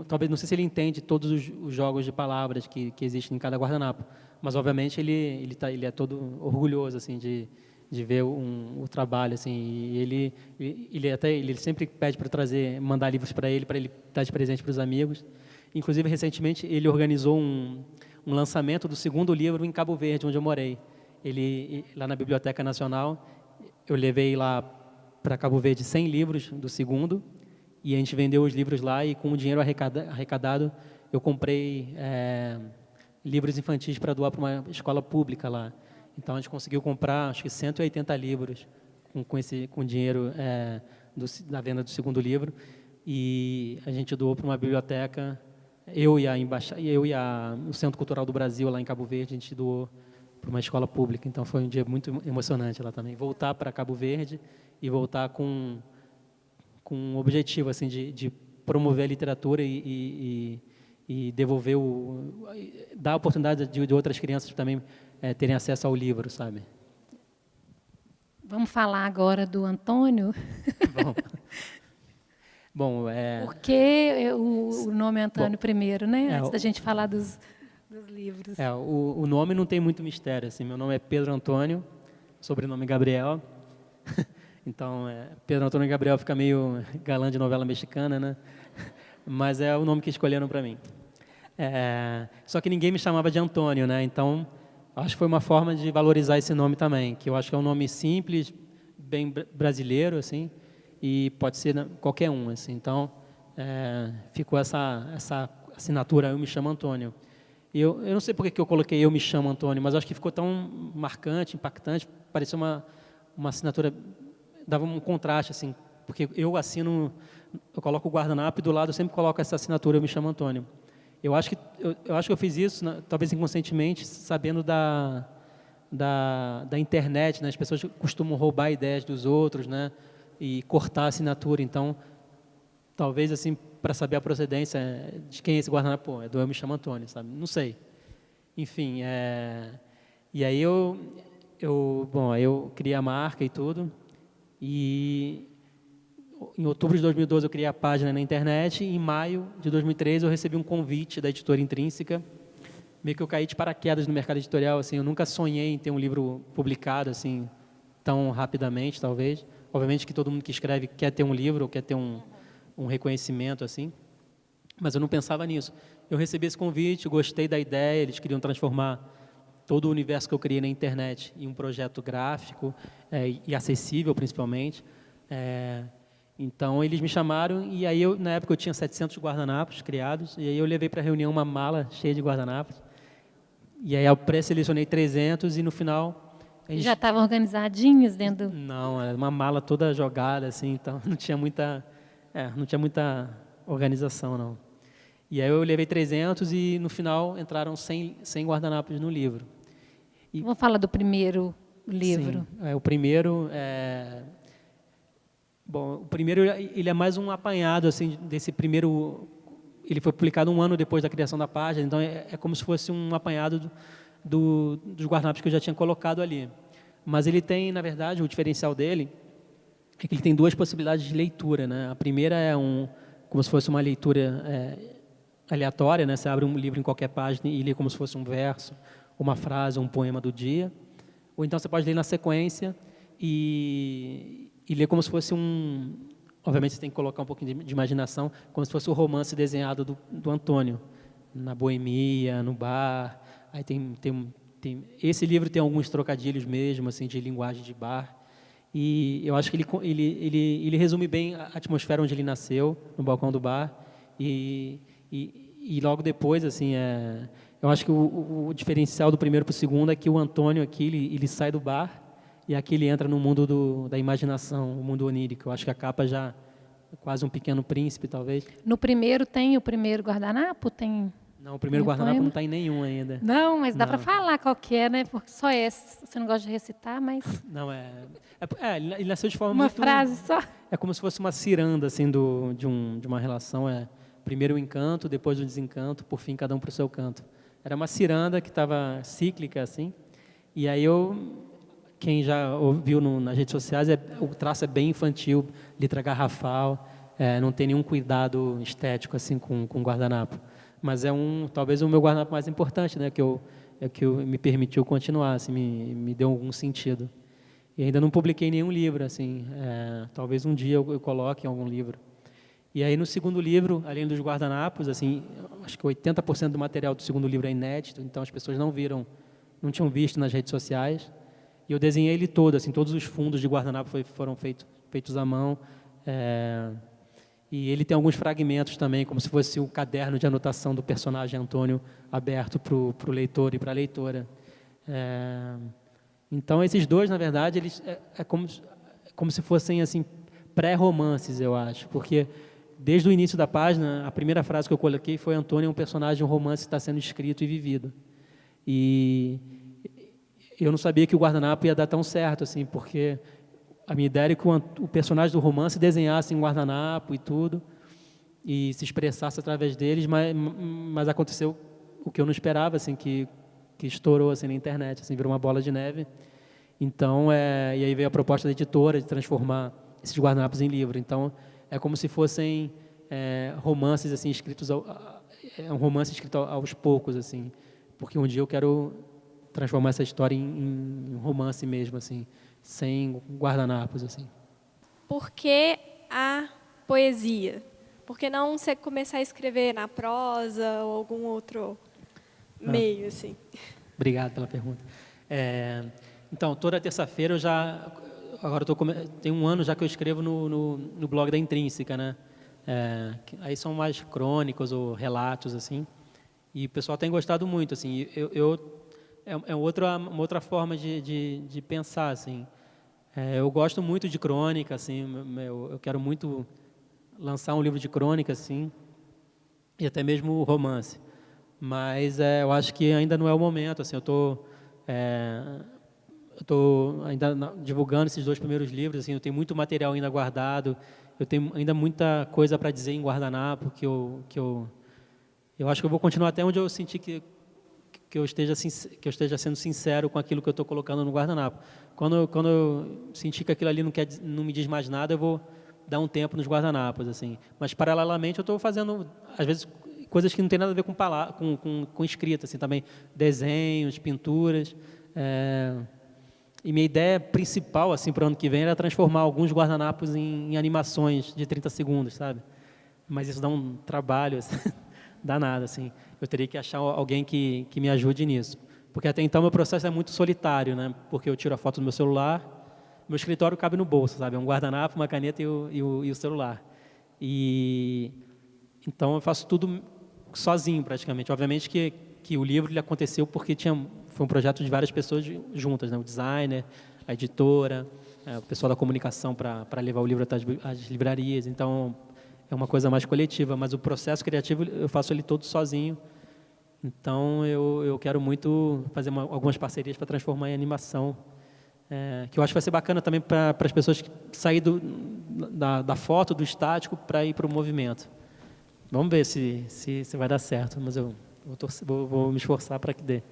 talvez não sei se ele entende todos os jogos de palavras que existem em cada guardanapo. Mas obviamente ele é todo orgulhoso assim de ver o trabalho assim. E ele sempre pede para mandar livros para ele dar de presente para os amigos. Inclusive recentemente ele organizou um lançamento do segundo livro em Cabo Verde, onde eu morei. Lá na Biblioteca Nacional, eu levei lá para Cabo Verde 100 livros do segundo, e a gente vendeu os livros lá, e com o dinheiro arrecadado, eu comprei livros infantis para doar para uma escola pública lá. Então, a gente conseguiu comprar, acho que 180 livros com o dinheiro da venda do segundo livro, e a gente doou para uma biblioteca, o Centro Cultural do Brasil, lá em Cabo Verde, a gente doou para uma escola pública. Então foi um dia muito emocionante lá também. Voltar para Cabo Verde e voltar com um objetivo assim de promover a literatura e devolver dar a oportunidade de outras crianças também terem acesso ao livro, sabe? Vamos falar agora do Antônio? Bom, Por que o nome Antônio primeiro, né? Antes da gente falar dos livros. O nome não tem muito mistério. Assim, meu nome é Pedro Antônio, sobrenome Gabriel. Então, Pedro Antônio Gabriel fica meio galã de novela mexicana, né? Mas é o nome que escolheram para mim. Só que ninguém me chamava de Antônio, né? Então, acho que foi uma forma de valorizar esse nome também, que eu acho que é um nome simples, bem brasileiro, assim, e pode ser qualquer um, assim. Então, ficou essa assinatura, eu me chamo Antônio. Eu não sei por que eu coloquei eu me chamo Antônio, mas acho que ficou tão marcante, impactante, parecia uma assinatura, dava um contraste, assim, porque eu coloco o guardanapo e do lado eu sempre coloco essa assinatura, eu me chamo Antônio. Eu acho que eu fiz isso, talvez inconscientemente, sabendo da internet, né? As pessoas costumam roubar ideias dos outros, né? E cortar a assinatura, então, talvez assim, para saber a procedência de quem é esse guardanapo, é do Eu Me Chamo Antônio, sabe? Não sei. Enfim, e aí eu criei a marca e tudo, e em outubro de 2012 eu criei a página na internet, e em maio de 2013 eu recebi um convite da editora Intrínseca, meio que eu caí de paraquedas no mercado editorial, assim, eu nunca sonhei em ter um livro publicado, assim, tão rapidamente, talvez. Obviamente que todo mundo que escreve quer ter um livro, ou quer ter um reconhecimento, assim, mas eu não pensava nisso. Eu recebi esse convite, gostei da ideia, eles queriam transformar todo o universo que eu criei na internet em um projeto gráfico e acessível, principalmente. Então, eles me chamaram, e aí, na época, eu tinha 700 guardanapos criados, e aí eu levei para a reunião uma mala cheia de guardanapos, e aí eu pré-selecionei 300, e no final... Já estavam organizadinhos dentro do... Não, era uma mala toda jogada, assim, então não tinha muita organização, não. E aí eu levei 300 e, no final, entraram 100 guardanapos no livro. Vamos falar do primeiro livro. Sim, o primeiro... Bom, o primeiro ele é mais um apanhado assim desse primeiro. Ele foi publicado um ano depois da criação da página, então é como se fosse um apanhado dos guardanapos que eu já tinha colocado ali. Mas ele tem, na verdade, o diferencial dele é que ele tem duas possibilidades de leitura, né? A primeira é como se fosse uma leitura aleatória, né? Você abre um livro em qualquer página e lê como se fosse um verso, uma frase, um poema do dia. Ou então você pode ler na sequência e ler como se fosse obviamente você tem que colocar um pouquinho de imaginação, como se fosse o romance desenhado do Antônio, na boemia, no bar. Aí esse livro tem alguns trocadilhos mesmo, assim, de linguagem de bar. E eu acho que ele resume bem a atmosfera onde ele nasceu, no balcão do bar. E e logo depois, assim, eu acho que o diferencial do primeiro para o segundo é que o Antônio aqui, ele sai do bar e aqui ele entra no mundo da imaginação, o mundo onírico. Eu acho que a capa já é quase um Pequeno Príncipe, talvez. No primeiro tem o primeiro guardanapo? Não, o primeiro Tem o guardanapo poema? não está em nenhum ainda. Não, mas dá para Não. falar qual que é, né? Porque só esse. Você não gosta de recitar, mas Não, ele nasceu de forma uma muito... frase só. É como se fosse uma ciranda, assim, de uma relação. Primeiro o encanto, depois o desencanto, por fim cada um para o seu canto. Era uma ciranda que estava cíclica, assim. E aí quem já ouviu nas redes sociais, o traço é bem infantil, letra garrafal, não tem nenhum cuidado estético, assim, com guardanapo. Mas talvez o meu guardanapo mais importante, né, que me permitiu continuar, assim, me deu algum sentido. E ainda não publiquei nenhum livro, assim, talvez um dia eu coloque em algum livro. E aí no segundo livro, além dos guardanapos, assim, acho que 80% do material do segundo livro é inédito, então as pessoas não tinham visto nas redes sociais. E eu desenhei ele todo, assim, todos os fundos de guardanapo foram feitos à mão. E ele tem alguns fragmentos também, como se fosse um caderno de anotação do personagem Antônio aberto para o leitor e para a leitora. Então, esses dois, na verdade, eles como se fossem assim pré-romances, eu acho, porque desde o início da página, a primeira frase que eu coloquei foi: Antônio é um personagem, um romance que está sendo escrito e vivido. E eu não sabia que o guardanapo ia dar tão certo, assim, porque a minha ideia era que o personagem do romance desenhasse em guardanapo e tudo, e se expressasse através deles, mas aconteceu o que eu não esperava, assim, que estourou assim na internet, assim, virou uma bola de neve. Então, e aí veio a proposta da editora de transformar esses guardanapos em livro. Então, é como se fossem romances assim escritos um romance escrito aos poucos, assim, porque um dia eu quero transformar essa história em um romance mesmo, assim, sem guardanapos, assim. Por que a poesia? Por que não você começar a escrever na prosa ou algum outro meio, assim? Obrigado pela pergunta. Então, toda terça-feira agora tem um ano já que eu escrevo no blog da Intrínseca, né? Aí são mais crônicos ou relatos, assim, e o pessoal tem gostado muito, assim. É uma outra forma de pensar, assim. Eu gosto muito de crônica, assim. Eu quero muito lançar um livro de crônica, assim, e até mesmo romance. Mas eu acho que ainda não é o momento, assim. Eu estou ainda divulgando esses 2 primeiros livros, assim. Eu tenho muito material ainda guardado. Eu tenho ainda muita coisa para dizer em guardanapo que eu acho que eu vou continuar até onde eu sentir que eu esteja sendo sincero com aquilo que eu estou colocando no guardanapo. Quando eu sentir que aquilo ali não me diz mais nada, eu vou dar um tempo nos guardanapos, assim. Mas paralelamente eu estou fazendo às vezes coisas que não tem nada a ver com escrita, assim, também desenhos, pinturas. E minha ideia principal, assim, para o ano que vem era transformar alguns guardanapos em animações de 30 segundos, sabe? Mas isso dá um trabalho, assim, danado, assim. Eu teria que achar alguém que me ajude nisso. Porque até então meu processo é muito solitário, né? Porque eu tiro a foto do meu celular, meu escritório cabe no bolso, sabe? É um guardanapo, uma caneta e o celular. Então eu faço tudo sozinho, praticamente. Obviamente que o livro ele aconteceu porque foi um projeto de várias pessoas juntas, né? O designer, a editora, o pessoal da comunicação para levar o livro até as livrarias. Então, é uma coisa mais coletiva, mas o processo criativo eu faço ele todo sozinho. Então, eu quero muito fazer algumas parcerias para transformar em animação, que eu acho que vai ser bacana também para as pessoas que sair da foto, do estático, para ir para o movimento. Vamos ver se vai dar certo, mas eu vou me esforçar para que dê.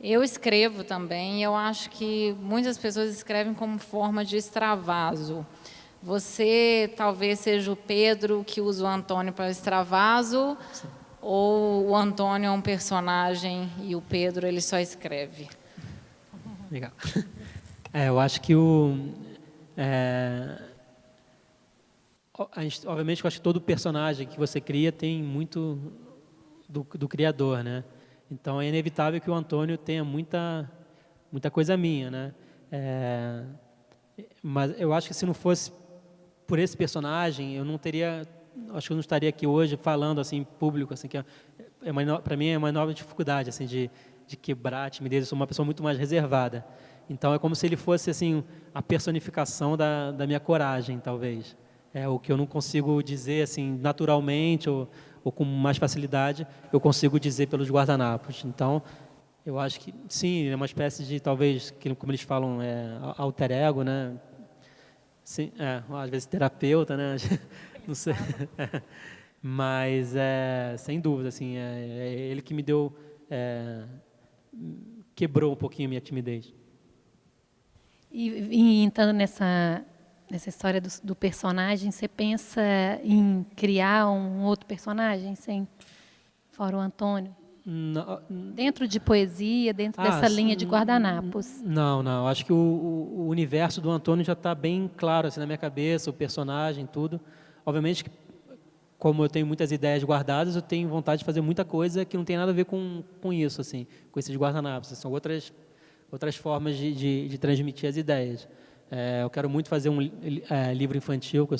Eu escrevo também, eu acho que muitas pessoas escrevem como forma de extravaso. Você talvez seja o Pedro que usa o Antônio para extravaso, sim, ou o Antônio é um personagem e o Pedro ele só escreve. Legal. Eu acho que obviamente, eu acho que todo personagem que você cria tem muito do criador, né? Então, é inevitável que o Antônio tenha muita coisa minha, né? Mas eu acho que se não fosse por esse personagem, eu não teria acho que eu não estaria aqui hoje falando assim em público, assim, que para mim é uma nova dificuldade assim de quebrar a timidez. Eu sou uma pessoa muito mais reservada. Então é como se ele fosse assim a personificação da minha coragem, talvez. É o que eu não consigo dizer assim naturalmente ou com mais facilidade, eu consigo dizer pelos guardanapos. Então, eu acho que sim, é uma espécie de talvez, como eles falam, alter ego, né? Sim, às vezes terapeuta, né? Não sei. Mas sem dúvida, assim, é ele que me deu, quebrou um pouquinho a minha timidez. E entrando nessa história do personagem, você pensa em criar um outro personagem, fora o Antônio? Não, Dentro de poesia, dentro dessa linha de guardanapos? Não. Acho que o universo do Antônio já está bem claro assim, na minha cabeça, o personagem, tudo. Obviamente, como eu tenho muitas ideias guardadas, eu tenho vontade de fazer muita coisa que não tem nada a ver com isso, assim, com esses guardanapos. São outras formas de transmitir as ideias. Eu quero muito fazer um livro infantil, que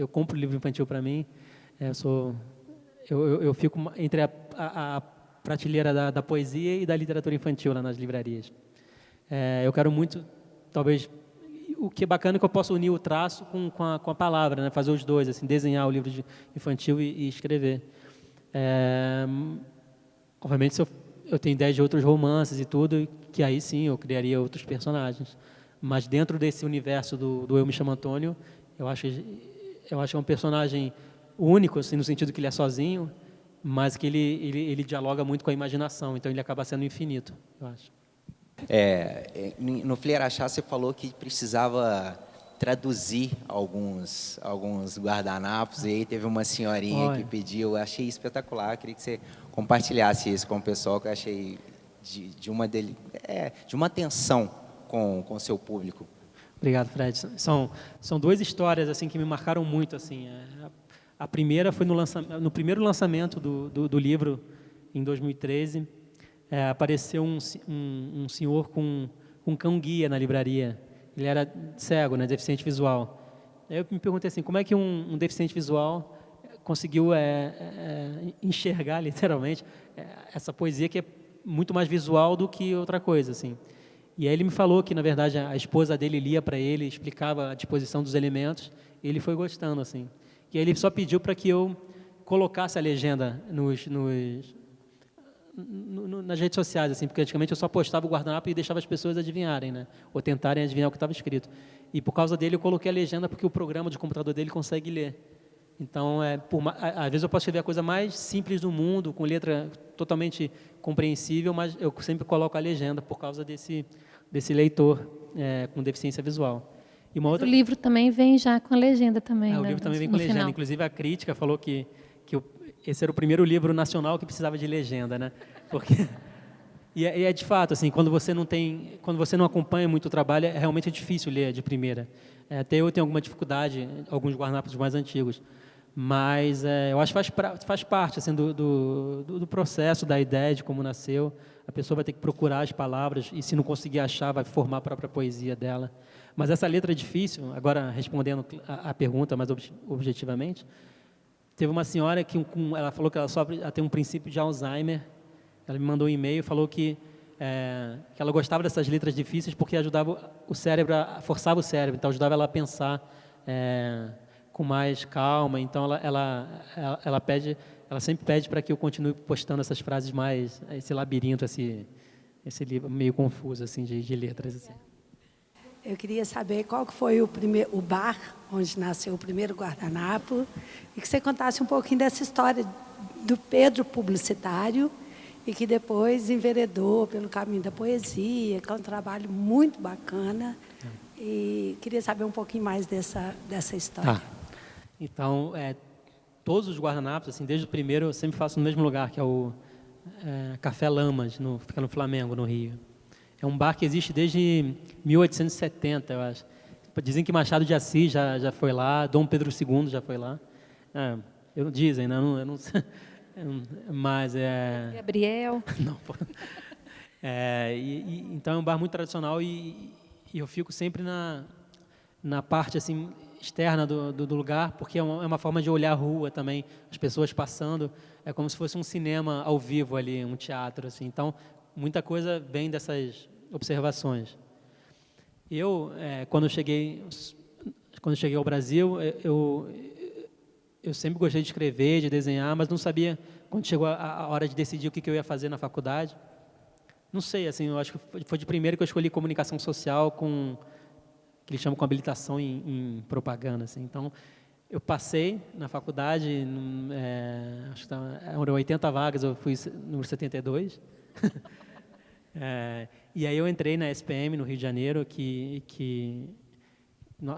eu compro livro infantil para mim. Eu fico entre a prateleira da poesia e da literatura infantil lá nas livrarias. Eu quero muito, talvez, o que é bacana é que eu posso unir o traço com a palavra, né? Fazer os dois, assim, desenhar o livro infantil e escrever. Obviamente, se eu tenho ideias de outros romances e tudo, que aí sim eu criaria outros personagens. Mas dentro desse universo do Eu Me Chamo Antônio, eu acho que é um personagem único, assim, no sentido que ele é sozinho, mas que ele dialoga muito com a imaginação, então ele acaba sendo infinito, eu acho. No Fleirachá você falou que precisava traduzir alguns guardanapos, e aí teve uma senhorinha que pediu, eu achei espetacular, eu queria que você compartilhasse isso com o pessoal, que eu achei de uma atenção com o seu público. Obrigado, Fred. São duas histórias assim que me marcaram muito. Assim. A primeira foi no primeiro lançamento do livro, em 2013. Apareceu um senhor com um cão-guia na livraria. Ele era cego, né, deficiente visual. Aí eu me perguntei assim, como é que um deficiente visual conseguiu enxergar, literalmente, essa poesia que é muito mais visual do que outra coisa, assim. E aí ele me falou que, na verdade, a esposa dele lia para ele, explicava a disposição dos elementos, e ele foi gostando, assim. E aí ele só pediu para que eu colocasse a legenda nas redes sociais, assim, porque antigamente eu só postava o guardanapo e deixava as pessoas adivinharem, né? Ou tentarem adivinhar o que estava escrito. E por causa dele eu coloquei a legenda porque o programa de computador dele consegue ler. Então, às vezes eu posso escrever a coisa mais simples do mundo, com letra totalmente compreensível, mas eu sempre coloco a legenda por causa desse leitor com deficiência visual. E O livro também vem já com a legenda também, né? O livro também vem com legenda. Final. Inclusive a crítica falou que esse era o primeiro livro nacional que precisava de legenda, né? Porque e é de fato assim, quando você não acompanha muito o trabalho, realmente difícil ler de primeira. Até eu tenho alguma dificuldade, alguns guardanapos mais antigos, mas eu acho que faz parte assim do processo, da ideia de como nasceu. A pessoa vai ter que procurar as palavras e se não conseguir achar, vai formar a própria poesia dela. Mas essa letra é difícil. Agora respondendo a pergunta mais objetivamente, teve uma senhora que ela falou que ela tem um princípio de Alzheimer. Ela me mandou um e-mail e falou que ela gostava dessas letras difíceis porque ajudava o cérebro, forçava o cérebro, então ajudava ela a pensar com mais calma. Então ela sempre pede para que eu continue postando essas frases mais, esse labirinto, esse livro meio confuso assim de letras assim. Eu queria saber qual que foi o bar onde nasceu o primeiro guardanapo e que você contasse um pouquinho dessa história do Pedro publicitário e que depois enveredou pelo caminho da poesia, que é um trabalho muito bacana. E queria saber um pouquinho mais dessa história. Tá. Então, todos os guardanapos, assim, desde o primeiro, eu sempre faço no mesmo lugar, que é o Café Lamas, fica no Flamengo, no Rio. É um bar que existe desde 1870, eu acho. Dizem que Machado de Assis já foi lá, Dom Pedro II já foi lá. Dizem, né? Eu não sei. Mas Gabriel. Não. Então é um bar muito tradicional e eu fico sempre na parte assim. externa do lugar, porque é uma forma de olhar a rua também, as pessoas passando, é como se fosse um cinema ao vivo ali, um teatro, assim. Então, muita coisa vem dessas observações. Eu, quando eu cheguei ao Brasil, eu sempre gostei de escrever, de desenhar, mas não sabia, quando chegou a hora de decidir o que eu ia fazer na faculdade, não sei, assim, eu acho que foi de primeiro que eu escolhi comunicação social que eles chamam com habilitação em propaganda, assim. Então, eu passei na faculdade, acho que eram 80 vagas, eu fui número 72. E aí eu entrei na SPM, no Rio de Janeiro, que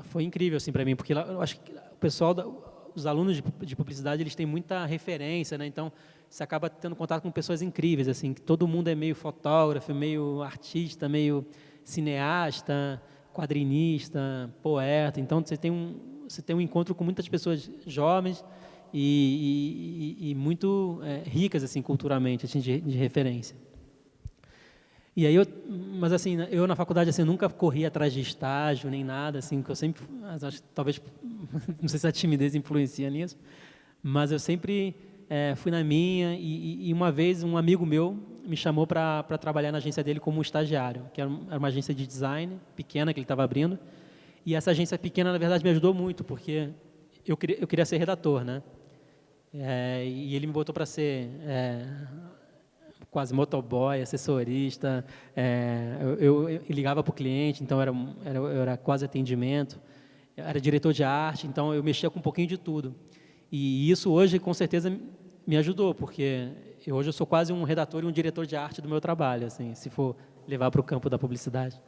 foi incrível, assim, para mim, porque lá, eu acho que o pessoal, os alunos de publicidade, eles têm muita referência, né? Então, você acaba tendo contato com pessoas incríveis, assim, que todo mundo é meio fotógrafo, meio artista, meio cineasta, quadrinista, poeta. Então, você tem um encontro com muitas pessoas jovens e muito ricas, assim, culturalmente, assim, de referência. E aí mas assim, eu na faculdade assim nunca corri atrás de estágio nem nada, assim, que eu sempre, acho, talvez, não sei se a timidez influencia nisso, mas eu sempre fui na minha e uma vez um amigo meu me chamou para trabalhar na agência dele como estagiário, que era uma agência de design pequena que ele estava abrindo, e essa agência pequena na verdade me ajudou muito porque eu queria ser redator, né? E ele me botou para ser quase motoboy, assessorista, eu ligava para o cliente, então eu era quase atendimento, eu era diretor de arte, então eu mexia com um pouquinho de tudo. E isso hoje, com certeza, me ajudou, porque hoje eu sou quase um redator e um diretor de arte do meu trabalho, assim, se for levar para o campo da publicidade.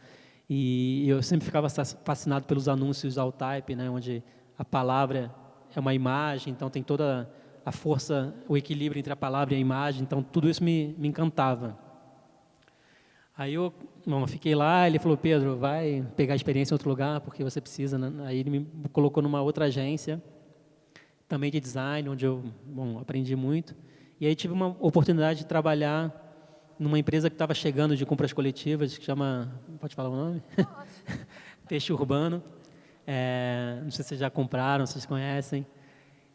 E eu sempre ficava fascinado pelos anúncios all type, né, onde a palavra é uma imagem, então tem toda a força, o equilíbrio entre a palavra e a imagem, então tudo isso me encantava. Aí eu fiquei lá, ele falou, Pedro, vai pegar experiência em outro lugar, porque você precisa, né? Aí ele me colocou numa outra agência, também de design, onde eu aprendi muito, e aí tive uma oportunidade de trabalhar numa empresa que estava chegando de compras coletivas, que chama, pode falar o nome? Peixe Urbano, não sei se vocês já compraram, se vocês conhecem.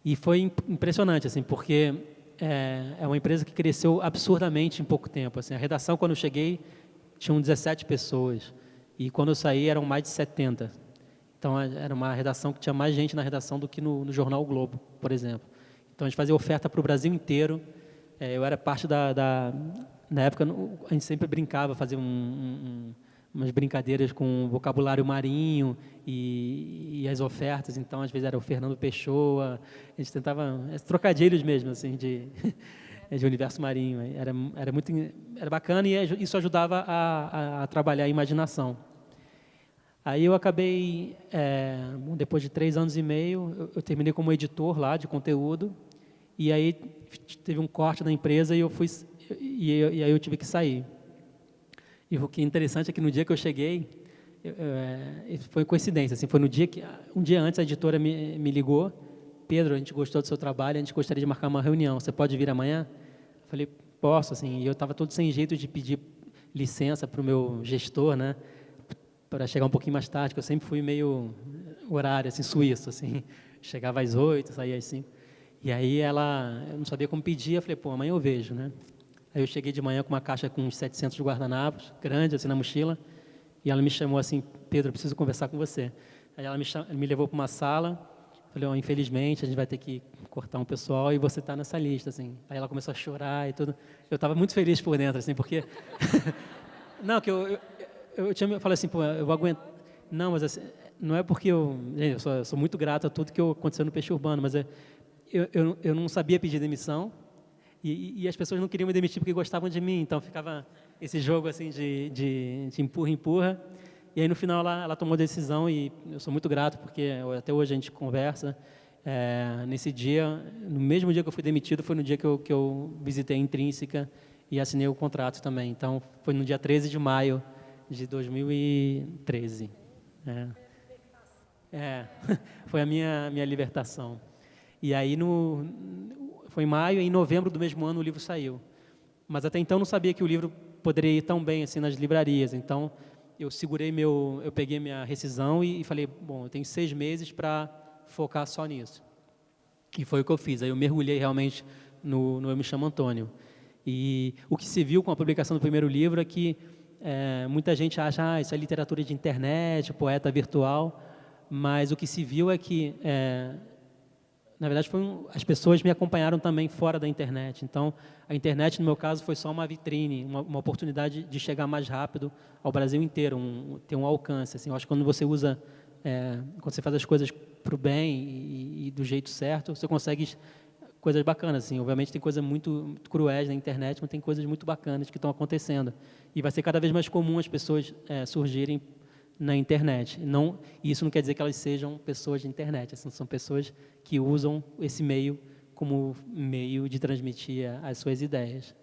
E foi impressionante, assim, porque é uma empresa que cresceu absurdamente em pouco tempo. Assim, a redação, quando eu cheguei, tinham 17 pessoas. E quando eu saí, eram mais de 70. Então, era uma redação que tinha mais gente na redação do que no Jornal o Globo, por exemplo. Então, a gente fazia oferta para o Brasil inteiro. Eu era parte na época, a gente sempre brincava, fazia umas brincadeiras com vocabulário marinho e as ofertas, então às vezes era o Fernando Pessoa, a gente tentava trocadilhos mesmo, assim, de universo marinho, era bacana e isso ajudava a trabalhar a imaginação. Aí eu acabei, depois de 3 anos e meio, eu terminei como editor lá de conteúdo e aí teve um corte na empresa e aí eu tive que sair. E o que é interessante é que no dia que eu cheguei, foi coincidência, assim, foi um dia antes a editora me ligou, Pedro, a gente gostou do seu trabalho, a gente gostaria de marcar uma reunião, você pode vir amanhã? Eu falei, posso, assim, e eu estava todo sem jeito de pedir licença para o meu gestor, né, para chegar um pouquinho mais tarde, porque eu sempre fui meio horário, assim, suíço, assim, chegava às 8, saía às 5, e aí eu não sabia como pedir, eu falei, pô, amanhã eu vejo, né. Aí eu cheguei de manhã com uma caixa com uns 700 guardanapos, grande, assim, na mochila, e ela me chamou assim, Pedro, eu preciso conversar com você. Aí ela me levou para uma sala, falei, infelizmente, a gente vai ter que cortar um pessoal e você está nessa lista, assim. Aí ela começou a chorar e tudo. Eu estava muito feliz por dentro, assim, porque... Não, que eu falei assim, pô, eu vou aguentar... Não, mas assim, não é porque eu sou muito grato a tudo que aconteceu no Peixe Urbano, mas eu não sabia pedir demissão, e as pessoas não queriam me demitir porque gostavam de mim, então ficava esse jogo assim de empurra. E aí no final ela tomou a decisão e eu sou muito grato porque até hoje a gente conversa. Nesse dia, no mesmo dia que eu fui demitido, foi no dia que eu visitei a Intrínseca e assinei o contrato também. Então foi no dia 13 de maio de 2013. Foi a minha libertação. E aí foi em maio e em novembro do mesmo ano o livro saiu. Mas até então não sabia que o livro poderia ir tão bem assim nas livrarias. Então eu peguei minha rescisão e falei, bom, eu tenho 6 meses para focar só nisso. E foi o que eu fiz. Aí eu mergulhei realmente no Eu Me Chamo Antônio. E o que se viu com a publicação do primeiro livro é que muita gente acha, isso é literatura de internet, poeta virtual, mas o que se viu é que, na verdade, as pessoas me acompanharam também fora da internet. Então, a internet, no meu caso, foi só uma vitrine, uma oportunidade de chegar mais rápido ao Brasil inteiro, ter um alcance. Assim, eu acho que quando você usa, quando você faz as coisas para o bem e do jeito certo, você consegue coisas bacanas. Assim. Obviamente, tem coisas muito cruéis na internet, mas tem coisas muito bacanas que estão acontecendo. E vai ser cada vez mais comum as pessoas surgirem na internet. Isso não quer dizer que elas sejam pessoas de internet, assim, são pessoas que usam esse meio como meio de transmitir as suas ideias.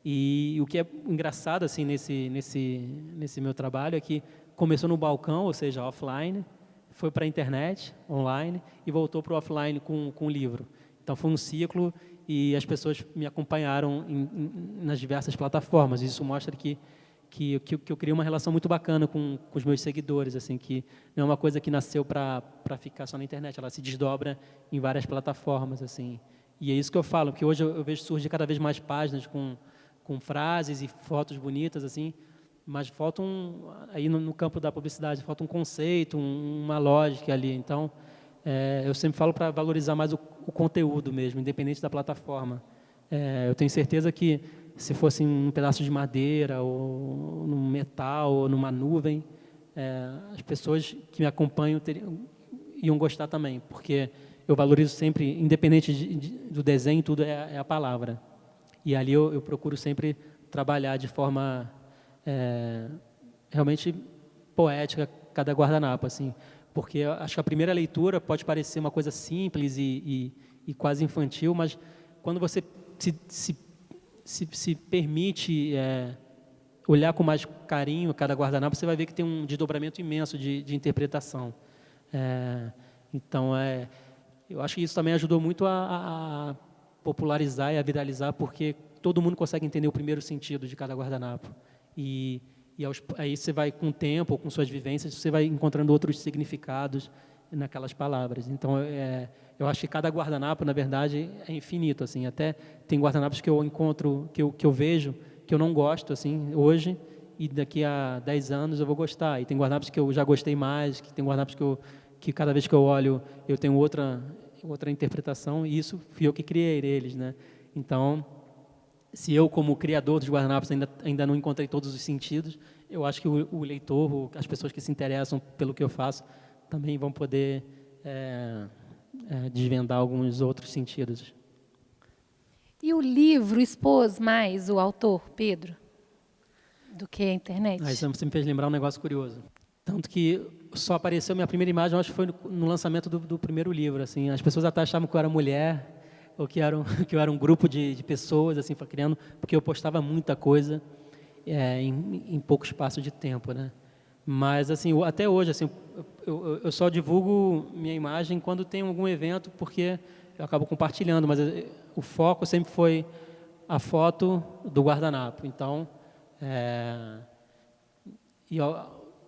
E o que é engraçado assim nesse meu trabalho é que começou no balcão, ou seja, offline, foi para a internet, online, e voltou para o offline com o livro. Então foi um ciclo e as pessoas me acompanharam nas diversas plataformas. Isso mostra que eu criei uma relação muito bacana com os meus seguidores, assim, que não é uma coisa que nasceu para ficar só na internet, ela se desdobra em várias plataformas, assim. E é isso que eu falo, que hoje eu vejo surgir cada vez mais páginas com frases e fotos bonitas, assim, mas falta aí no campo da publicidade, falta um conceito, uma lógica ali. Então, eu sempre falo para valorizar mais o conteúdo mesmo, independente da plataforma. Eu tenho certeza que se fosse um pedaço de madeira, ou num metal, ou numa nuvem, as pessoas que me acompanham iam gostar também, porque eu valorizo sempre, independente do desenho, tudo é a palavra. E ali eu procuro sempre trabalhar de forma realmente poética cada guardanapo, assim, porque eu acho que a primeira leitura pode parecer uma coisa simples e quase infantil, mas quando você se permite olhar com mais carinho cada guardanapo, você vai ver que tem um desdobramento imenso de interpretação. Então, eu acho que isso também ajudou muito a popularizar e a viralizar, porque todo mundo consegue entender o primeiro sentido de cada guardanapo. E aí você vai, com o tempo, ou com suas vivências, você vai encontrando outros significados naquelas palavras. Então, eu acho que cada guardanapo, na verdade, é infinito. Assim. Até tem guardanapos que eu encontro, que eu vejo, que eu não gosto assim, hoje, e daqui a 10 anos eu vou gostar. E tem guardanapos que eu já gostei mais, que tem guardanapos que cada vez que eu olho eu tenho outra interpretação, e isso fui eu que criei eles, né? Então, se eu, como criador dos guardanapos, ainda não encontrei todos os sentidos, eu acho que o leitor, as pessoas que se interessam pelo que eu faço, também vão poder desvendar alguns outros sentidos. E o livro expôs mais o autor, Pedro, do que a internet? Você me fez lembrar um negócio curioso. Tanto que só apareceu minha primeira imagem, acho que foi no lançamento do primeiro livro. Assim, as pessoas até achavam que eu era mulher, ou que eu era um grupo de pessoas, assim, criando, porque eu postava muita coisa em pouco espaço de tempo, né? Mas, assim, até hoje, assim, eu só divulgo minha imagem quando tem algum evento, porque eu acabo compartilhando, mas o foco sempre foi a foto do guardanapo. Então,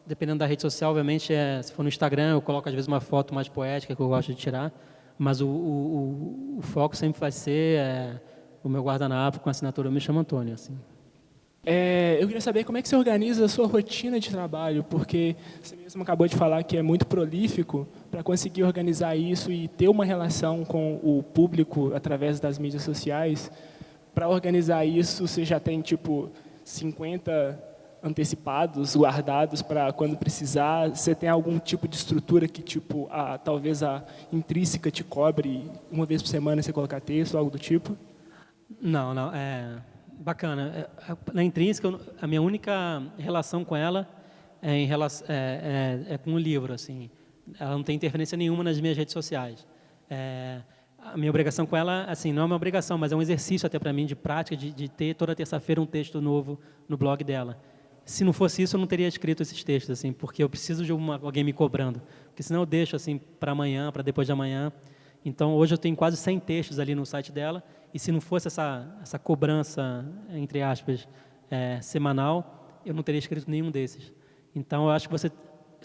dependendo da rede social, obviamente, se for no Instagram, eu coloco, às vezes, uma foto mais poética que eu gosto de tirar, mas o foco sempre vai ser o meu guardanapo com a assinatura Eu Me Chamo Antônio, assim. Eu queria saber como é que você organiza a sua rotina de trabalho, porque você mesmo acabou de falar que é muito prolífico. Para conseguir organizar isso e ter uma relação com o público através das mídias sociais, para organizar isso, você já tem, 50 antecipados, guardados para quando precisar? Você tem algum tipo de estrutura que, talvez a intrínseca te cobre uma vez por semana você colocar texto, algo do tipo? Não, bacana. Na intrínseca, a minha única relação com ela é com o livro, assim. Ela não tem interferência nenhuma nas minhas redes sociais. A minha obrigação com ela, assim, não é uma obrigação, mas é um exercício até para mim de prática, de ter toda terça-feira um texto novo no blog dela. Se não fosse isso, eu não teria escrito esses textos, assim, porque eu preciso de alguém me cobrando. Porque senão eu deixo assim para amanhã, para depois de amanhã. Então, hoje eu tenho quase 100 textos ali no site dela, e se não fosse essa cobrança, entre aspas, semanal, eu não teria escrito nenhum desses. Então, eu acho que você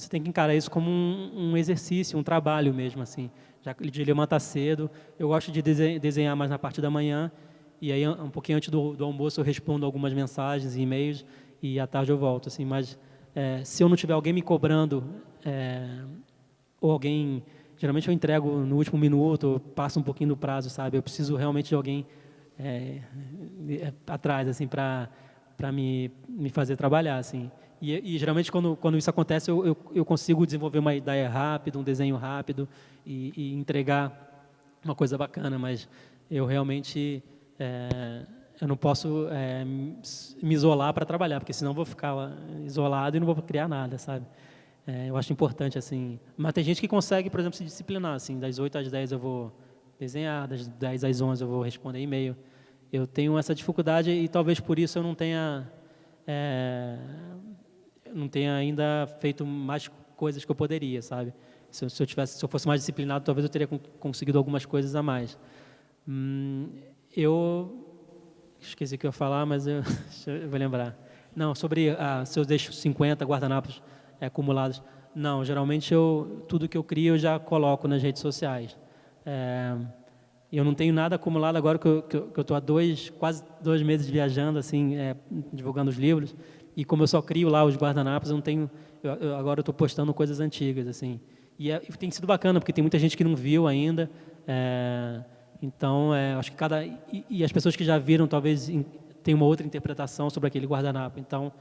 tem que encarar isso como um exercício, um trabalho mesmo, assim. Já de levantar cedo, eu gosto de desenhar mais na parte da manhã, e aí um pouquinho antes do almoço eu respondo algumas mensagens e e-mails, e à tarde eu volto, assim. Mas se eu não tiver alguém me cobrando, ou alguém... Geralmente eu entrego no último minuto, passo um pouquinho do prazo, sabe? Eu preciso realmente de alguém atrás, assim, para me fazer trabalhar, assim. E geralmente quando isso acontece eu consigo desenvolver uma ideia rápida, um desenho rápido e entregar uma coisa bacana, mas eu realmente eu não posso me isolar para trabalhar, porque senão eu vou ficar isolado e não vou criar nada, sabe? Eu acho importante, assim. Mas tem gente que consegue, por exemplo, se disciplinar, assim, das 8 às 10 eu vou desenhar, das 10 às 11 eu vou responder e-mail. Eu tenho essa dificuldade e talvez por isso eu não tenha ainda feito mais coisas que eu poderia, sabe? Se eu fosse mais disciplinado, talvez eu teria conseguido algumas coisas a mais. Eu esqueci o que eu ia falar, mas eu vou lembrar. Não, sobre se eu deixo 50 guardanapos acumulados. Não, geralmente tudo que eu crio eu já coloco nas redes sociais. Eu não tenho nada acumulado agora que eu estou há quase 2 meses viajando, assim, divulgando os livros. E como eu só crio lá os guardanapos, eu não tenho. Agora eu estou postando coisas antigas, assim. E tem sido bacana porque tem muita gente que não viu ainda. Então, acho que e as pessoas que já viram talvez tenham uma outra interpretação sobre aquele guardanapo. Então,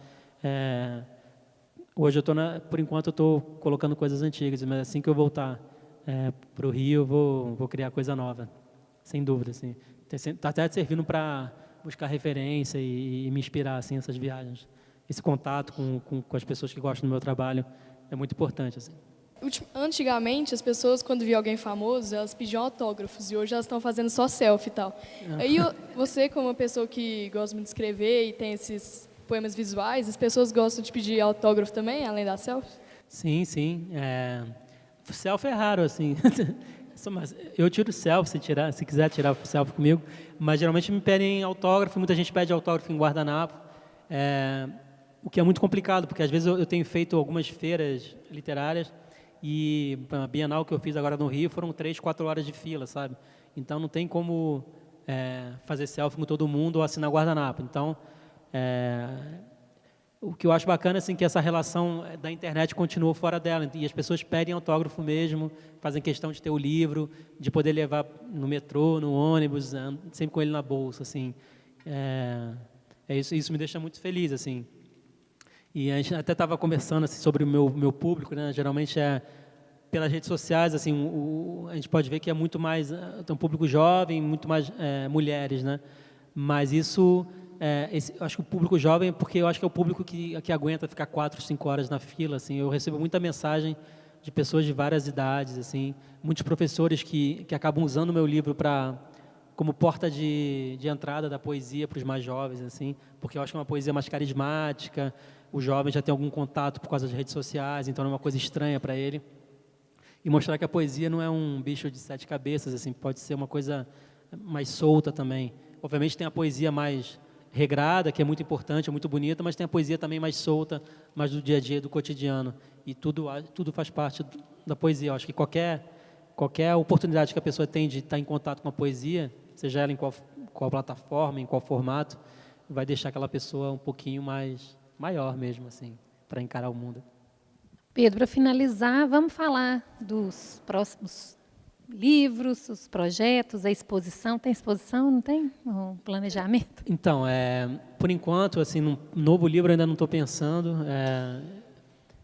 hoje por enquanto eu estou colocando coisas antigas, mas assim que eu voltar para o Rio, eu vou criar coisa nova, sem dúvida, assim. Está até servindo para buscar referência e me inspirar assim nessas viagens. Esse contato com as pessoas que gostam do meu trabalho é muito importante, assim. Antigamente, as pessoas, quando viam alguém famoso, elas pediam autógrafos, e hoje elas estão fazendo só selfie e tal. Aí você, como uma pessoa que gosta muito de escrever e tem esses poemas visuais, as pessoas gostam de pedir autógrafo também, além da selfie? Sim, sim. Selfie é raro, assim. Eu tiro selfie se quiser tirar selfie comigo, mas geralmente me pedem autógrafo, muita gente pede autógrafo em guardanapo, o que é muito complicado, porque às vezes eu tenho feito algumas feiras literárias e a Bienal que eu fiz agora no Rio foram 3, 4 horas de fila, sabe? Então não tem como fazer selfie com todo mundo ou assinar guardanapo. Então, o que eu acho bacana assim, que essa relação da internet continuou fora dela, e as pessoas pedem autógrafo mesmo, fazem questão de ter o livro, de poder levar no metrô, no ônibus, sempre com ele na bolsa, assim. Isso me deixa muito feliz, assim. E a gente até estava conversando assim, sobre o meu público, né? Geralmente pelas redes sociais, assim, a gente pode ver que é muito mais um público jovem, muito mais mulheres, né? Mas isso eu acho que o público jovem, porque eu acho que é o público que aguenta ficar 4, 5 horas na fila, assim. Eu recebo muita mensagem de pessoas de várias idades, assim, muitos professores que acabam usando o meu livro como porta de entrada da poesia para os mais jovens, assim, porque eu acho que é uma poesia mais carismática. O jovem já tem algum contato por causa das redes sociais, então não é uma coisa estranha para ele. E mostrar que a poesia não é um bicho de 7 cabeças, assim, pode ser uma coisa mais solta também. Obviamente tem a poesia mais regrada, que é muito importante, é muito bonita, mas tem a poesia também mais solta, mais do dia a dia, do cotidiano. E tudo faz parte da poesia. Eu acho que qualquer oportunidade que a pessoa tem de estar em contato com a poesia, seja ela em qual plataforma, em qual formato, vai deixar aquela pessoa um pouquinho maior mesmo, assim, para encarar o mundo. Pedro, para finalizar, vamos falar dos próximos livros, os projetos, a exposição. Tem exposição, não tem? Um planejamento? Então, por enquanto, assim, num novo livro eu ainda não estou pensando.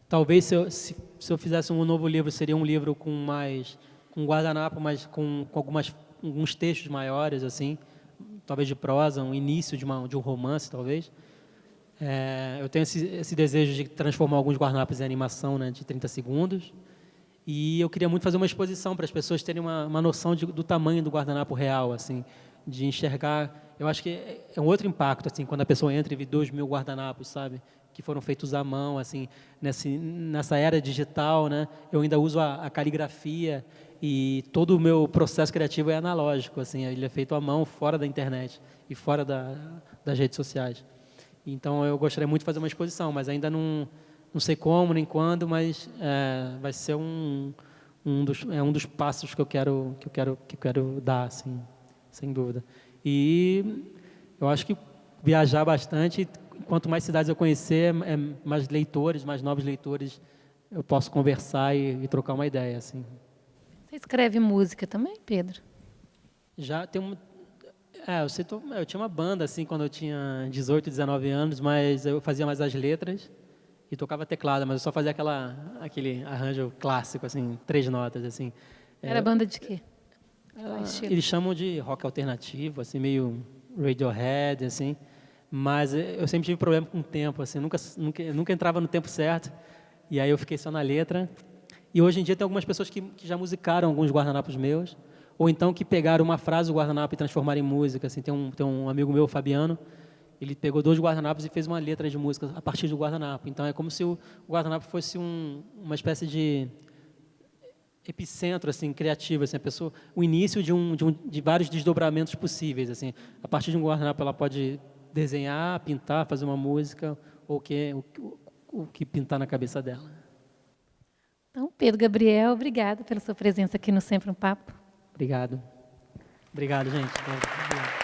Talvez se eu fizesse um novo livro, seria um livro com guardanapo, mas com alguns textos maiores, assim, talvez de prosa, um início de um romance, talvez. Eu tenho esse desejo de transformar alguns guardanapos em animação, né, de 30 segundos. E eu queria muito fazer uma exposição para as pessoas terem uma noção do tamanho do guardanapo real, assim, de enxergar. Eu acho que é um outro impacto, assim, quando a pessoa entra e vê 2.000 guardanapos, sabe, que foram feitos à mão, assim, nessa era digital, né? Eu ainda uso a caligrafia e todo o meu processo criativo é analógico, assim, ele é feito à mão, fora da internet e fora das redes sociais. Então, eu gostaria muito de fazer uma exposição, mas ainda não Não sei como nem quando, mas vai ser um dos passos que eu quero dar, assim, sem dúvida. E eu acho que viajar bastante, quanto mais cidades eu conhecer, mais leitores, mais novos leitores, eu posso conversar e trocar uma ideia, assim. Você escreve música também, Pedro? Já tem eu tinha uma banda assim quando eu tinha 18, 19 anos, mas eu fazia mais as letras e tocava teclado, mas eu só fazia aquele arranjo clássico assim, 3 notas assim. Era banda de quê? Qual estilo? Eles chamam de rock alternativo, assim, meio Radiohead, assim. Mas eu sempre tive problema com o tempo, assim, nunca entrava no tempo certo. E aí eu fiquei só na letra. E hoje em dia tem algumas pessoas que já musicaram alguns guardanapos meus, ou então que pegaram uma frase do guardanapo e transformaram em música. Assim, tem um amigo meu, Fabiano, ele pegou 2 guardanapos e fez uma letra de música a partir do guardanapo. Então é como se o guardanapo fosse uma espécie de epicentro assim criativo, assim, o início de vários desdobramentos possíveis. Assim, a partir de um guardanapo ela pode desenhar, pintar, fazer uma música, ou o que pintar na cabeça dela. Então, Pedro Gabriel, obrigada pela sua presença aqui no Sempre um Papo. Obrigado. Obrigado, gente. Obrigado.